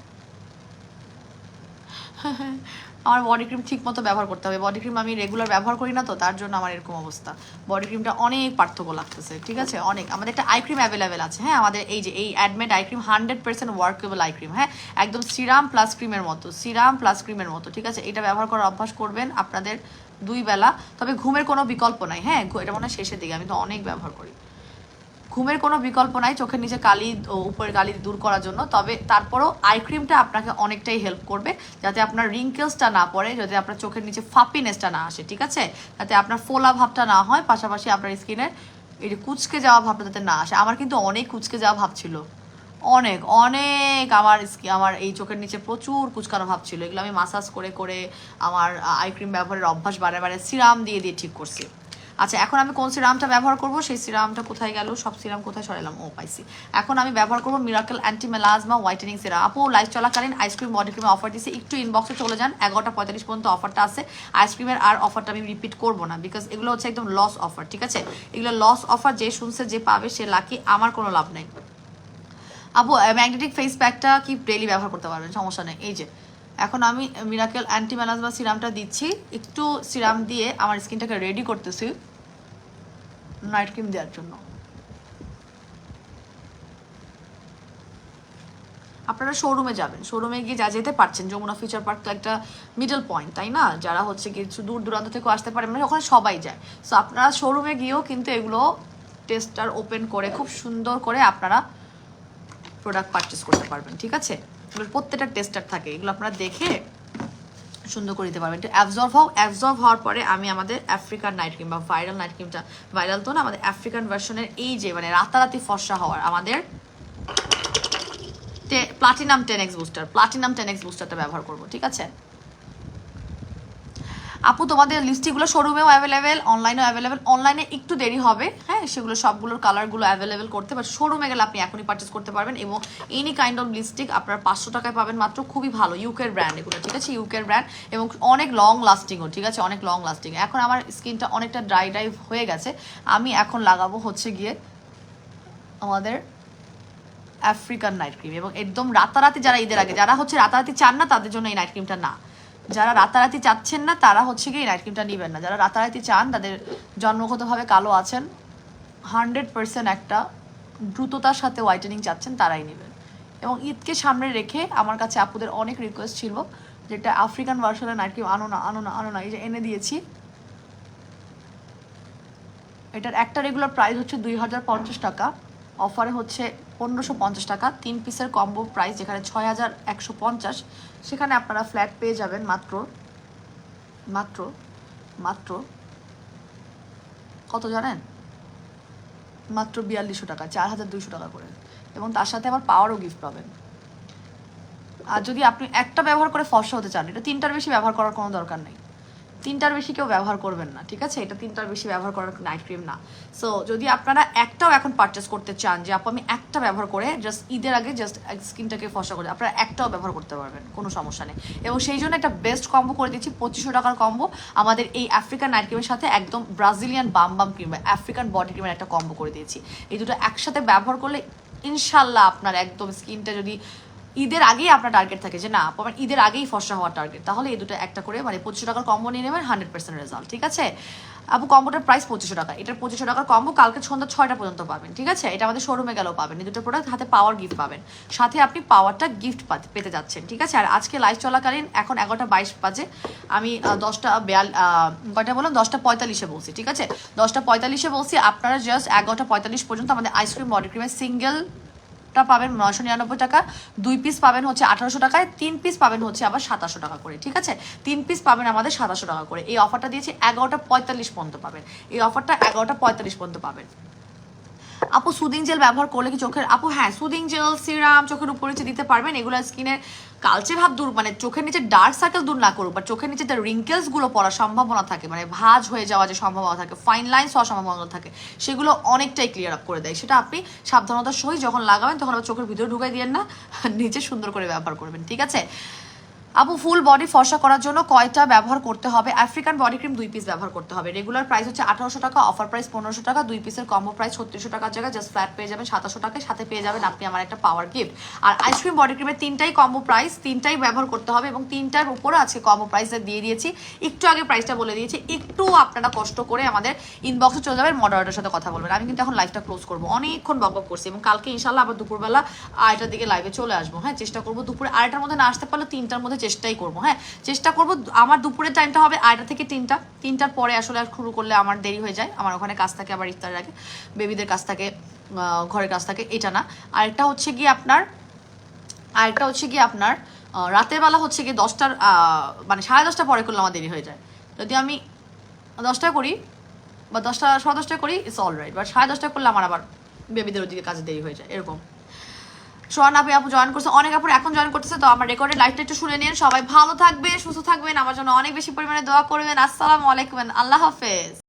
আমার বডি ক্রিম ঠিক মতো ব্যবহার করতে হবে। বডি ক্রিম আমি রেগুলার ব্যবহার করি না, তো তার জন্য আমার এরকম অবস্থা। বডি ক্রিমটা অনেক পার্থক্য লাগতেছে, ঠিক আছে? অনেক। আমাদের একটা আই ক্রিম অ্যাভেলেবেল আছে, হ্যাঁ, আমাদের এই যে এই অ্যাডমেড eye cream 100% workable eye cream, হ্যাঁ, একদম সিরাম প্লাস ক্রিমের মতো, সিরাম প্লাস ক্রিমের মতো, ঠিক আছে? এটা ব্যবহার করার অভ্যাস করবেন আপনাদের 2 বেলা। তবে ঘুমের কোনো বিকল্প নাই, হ্যাঁ, এটা মনে হয় শেষের দিকে, আমি তো অনেক ব্যবহার করি। ঘুমের কোনো বিকল্প নাই চোখের নিচে কালি, উপরে কালি দূর করার জন্য। তবে তারপরও আই ক্রিমটা আপনাকে অনেকটাই হেল্প করবে, যাতে আপনার রিঙ্কেলসটা না পড়ে, যাতে আপনার চোখের নিচে ফাপিনেসটা না আসে, ঠিক আছে? যাতে আপনার ফোলা ভাবটা না হয়, পাশাপাশি আপনার স্কিনের এই যে কুচকে যাওয়া ভাবটা যাতে না আসে। আমার কিন্তু অনেক কুচকে যাওয়া ভাব ছিল, অনেক অনেক। আমার এই চোখের নিচে প্রচুর কুচকানো ভাব ছিল, এগুলো আমি মাসাজ করে করে আমার আই ক্রিম ব্যবহারের অভ্যাস বারে বারে সিরাম দিয়ে দিয়ে ঠিক করছি। আচ্ছা, এখন আমি কোন সিরামটা ব্যবহার করব? সেই সিরামটা কোথায় গেল? সব সিরাম কোথায় সরালাম? ও পাইছি। এখন আমি ব্যবহার করব miracle anti melasma whitening serum. আপু লাইভ চলাকালীন আইসক্রিম বডি ক্রিমে অফার দিচ্ছে, একটু ইনবক্সে চলে যান, 11:45 পর্যন্ত অফারটা আছে। আইসক্রিমের আর অফারটা আমি রিপিট করব না, বিকজ এগুলো হচ্ছে একদম লস অফার, ঠিক আছে? এগুলো লস অফার, যে শুনছে যে পাবে সে লাকি, আমার কোনো লাভ নেই। আপু ম্যাগনেটিক ফেস প্যাকটা কি ডেইলি ব্যবহার করতে পারবেন? সমস্যা নেই। এই যে এখন আমি মিরাকেল অ্যান্টি মেলাজমা সিরামটা দিচ্ছি, একটু সিরাম দিয়ে আমার স্কিনটাকে রেডি করতেছি নাইট ক্রিম দেওয়ার জন্য। আপনারা শোরুমে যাবেন, শোরুমে গিয়ে যা যেতে পারছেন, যমুনা ফিউচার পার্ক তো একটা মিডল পয়েন্ট, তাই না? যারা হচ্ছে কিছু দূর দূরান্ত থেকে আসতে পারে, মানে ওখানে সবাই যায়। সো আপনারা শোরুমে গিয়েও কিন্তু এগুলো টেস্টার ওপেন করে খুব সুন্দর করে আপনারা প্রোডাক্ট পারচেস করতে পারবেন, ঠিক আছে? এগুলোর প্রত্যেকটা টেস্টার থাকে, এগুলো আপনারা দেখে সুন্দর করে দিতে পারবেন। একটু অ্যাবজর্ভ হওয়ার পরে আমি আমাদের আফ্রিকান নাইট ক্রিম বা ভাইরাল নাইট ক্রিমটা, ভাইরাল তো না, আমাদের আফ্রিকান ভার্সনের এই যে মানে রাতারাতি ফর্সা হওয়ার আমাদের প্লাটিনাম 10x বুস্টারটা ব্যবহার করব, ঠিক আছে? আপু তোমাদের লিপস্টিকগুলো শোরুমেও অ্যাভেলেবেল, অনলাইনেও অ্যাভেলেবেল। অনলাইনে একটু দেরি হবে, হ্যাঁ, সেগুলো সবগুলোর কালারগুলো অ্যাভেলেবেল করতে, বাট শোরুমে গেলে আপনি এখনই পারচেস করতে পারবেন। এবং এনি কাইন্ড অফ লিপস্টিক আপনারা 500 টাকায় পাবেন মাত্র, খুবই ভালো ইউকের ব্র্যান্ড এগুলো, ঠিক আছে, ইউকের ব্র্যান্ড এবং অনেক লং লাস্টিংও, ঠিক আছে, অনেক লং লাস্টিং। এখন আমার স্কিনটা অনেকটা ড্রাই হয়ে গেছে, আমি এখন লাগাবো হচ্ছে গিয়ে আমাদের আফ্রিকান নাইট ক্রিম। এবং একদম রাতারাতি যারা ঈদের আগে, যারা হচ্ছে রাতারাতি চান না তাদের জন্য এই নাইট ক্রিমটা না, যারা রাতারাতি চাচ্ছেন না তারা হচ্ছে কি এই নাইট ক্রিমটা নেবেন না। যারা রাতারাতি চান, তাদের জন্মগতভাবে কালো আছেন, 100% একটা দ্রুততার সাথে হোয়াইটেনিং চাচ্ছেন, তারাই নেবেন। এবং ঈদকে সামনে রেখে আমার কাছে আপুদের অনেক রিকোয়েস্ট ছিল যেটা আফ্রিকান ভার্সনের নাইট ক্রিম আনো না আনো না আনো না, এই যে এনে দিয়েছি। এটার একটা রেগুলার প্রাইস হচ্ছে 2050 টাকা, অফারে হচ্ছে 1550 টাকা। 3 পিসের কম্বো প্রাইস যেখানে 6150, সেখানে আপনারা ফ্ল্যাট পেয়ে যাবেন মাত্র মাত্র মাত্র কত জানেন? মাত্র 4200 টাকা, 4200 টাকা করে। এবং তার সাথে আবার পাওয়ারও গিফট পাবেন। আর যদি আপনি একটা ব্যবহার করে ফর্সা হতে চান, এটা 3টার বেশি ব্যবহার করার কোনো দরকার নেই, 3টার বেশি কেউ ব্যবহার করবেন না, ঠিক আছে, এটা 3টার বেশি ব্যবহার করার নাইট ক্রিম না। সো যদি আপনারা একটাও এখন পারচেস করতে চান যে আপু আমি একটা ব্যবহার করে জাস্ট ঈদের আগে জাস্ট স্কিনটাকে ফর্সা করে, আপনারা একটাও ব্যবহার করতে পারবেন, কোনো সমস্যা নেই। এবং সেই জন্য একটা বেস্ট কম্বো করে দিচ্ছি, 2500 টাকার কম্বো আমাদের এই আফ্রিকান নাইট ক্রিমের সাথে একদম ব্রাজিলিয়ান বাম ক্রিম বা আফ্রিকান বডি ক্রিমের একটা কম্বো করে দিয়েছি। এই দুটো একসাথে ব্যবহার করলে ইনশাল্লাহ আপনার একদম স্কিনটা, যদি ঈদের আগেই আপনার টার্গেট থাকে যে না আমার ঈদের আগেই ফর্সা হওয়ার টার্গেট, তাহলে এই দুটো একটা করে মানে 2500 টাকার কম্বো নিয়ে নেবেন, 100% রেজাল্ট, ঠিক আছে। আপু কম্বোটার প্রাইস 2500 টাকা, এটার 2500 টাকার কম্বো কালকে সন্ধ্যা 6টা পর্যন্ত পাবেন, ঠিক আছে। এটা আমাদের শোরুমে গেলেও পাবেন, এই দুটো প্রোডাক্ট হাতে পাওয়ার গিফট পাবেন, সাথে আপনি পাওয়ারটা গিফট পেতে যাচ্ছেন, ঠিক আছে। আর আজকে লাইভ চলাকালীন এখন 11:22 বাজে, আমি 10:45 বলছি, ঠিক আছে, 10:45 বলছি। আপনারা জাস্ট 11:45 পর্যন্ত আমাদের আইসক্রিম বডি ক্রিমের সিঙ্গেল পাবেন 999 টাকা, 2 পিস পাবেন হচ্ছে 1800 টাকায়, 3 পিস পাবেন হচ্ছে আবার 2700 টাকা করে, ঠিক আছে। 3 পিস পাবেন আমাদের 2700 টাকা করে। এই অফারটা দিয়েছি 11:45 পর্যন্ত পাবেন, এই অফারটা 11:45 পর্যন্ত পাবেন। আপু সুদিং জেল ব্যবহার করলে কি চোখের, আপু হ্যাঁ, সুদিং জেল সিরাম চোখের উপর নিচে দিতে পারবেন, এগুলো স্কিনের কালচে ভাব দূর, মানে চোখের নিচে ডার্ক সার্কেল দূর না করুক, বাট চোখের নিচে রিঙ্কেলস গুলো পড়ার সম্ভাবনা থাকে, মানে ভাঁজ হয়ে যাওয়া যে সম্ভাবনা থাকে, ফাইন লাইন্স হওয়ার সম্ভাবনা থাকে, সেগুলো অনেকটাই ক্লিয়ার আপ করে দেয়। সেটা আপনি সাবধানতার সহিত যখন লাগাবেন তখন আবার চোখের ভিতরে ঢুকাই দিয়েন না, নিচে সুন্দর করে ব্যবহার করবেন, ঠিক আছে। আপু ফুল বডি ফর্সা করার জন্য কয়টা ব্যবহার করতে হবে? আফ্রিকান বডি ক্রিম 2 পিস ব্যবহার করতে হবে। রেগুলার প্রাইস হচ্ছে 1800 টাকা, অফার প্রাইস 1500 টাকা, 2 পিসের কম্বো প্রাইস 3600 টাকার জায়গায় জাস্ট ফ্ল্যাট পেয়ে যাবেন 2700 টাকায়, সাথে পেয়ে যাবেন আপনি আমার একটা পাওয়ার গিফট। আর আইসক্রিম বডি ক্রিমের 3টাই কম্বো প্রাইস, 3টাই ব্যবহার করতে হবে এবং 3টার উপরে আছে কম্বো প্রাইসে দিয়ে দিয়েছি, একটু আগে প্রাইসটা বলে দিয়েছি। একটু আপনারা কষ্ট করে আমাদের ইনবক্সে চলে যাবেন, মডারেটরের সাথে কথা বলবেন। আমি কিন্তু এখন লাইভটা ক্লোজ করবো, অনেকক্ষণ বকবক করছি এবং কালকে ইনশাল্লাহ আবার দুপুরবেলা 8টার দিকে লাইভে চলে আসবো। হ্যাঁ, চেষ্টা করবো দুপুরে 8টার মধ্যে না আসতে পারলে 3টার মধ্যে চেষ্টাই করবো। হ্যাঁ, চেষ্টা করবো। আমার দুপুরের টাইমটা হবে 8টা থেকে 3টার পরে আসলে আর শুরু করলে আমার দেরি হয়ে যায়, আমার ওখানে কাজ থাকে, আবার ইফতারের আগে বেবিদের কাজ থাকে, ঘরের কাজ থাকে, এটা না। আরেকটা হচ্ছে গিয়ে আপনার রাতের বেলা হচ্ছে গিয়ে 10টার মানে 10:30 পরে করলে আমার দেরি হয়ে যায়। যদি আমি 10টায় করি বা 10টা 10:15 করি ইটস অল রাইট, বাট 10:30 করলে আমার আবার বেবিদের ওদিকে কাজে দেরি হয়ে যায়, এরকম। সোহান আপু জয়েন করছে, অনেক আপুর এখন জয়েন করতেছে, তো আমার রেকর্ডেড লাইভটা একটু শুনে নিন। সবাই ভালো থাকবে, সুস্থ থাকবেন, আমার জন্য অনেক বেশি পরিমাণে দোয়া করবেন। আসসালামু আলাইকুম, আল্লাহ হাফেজ।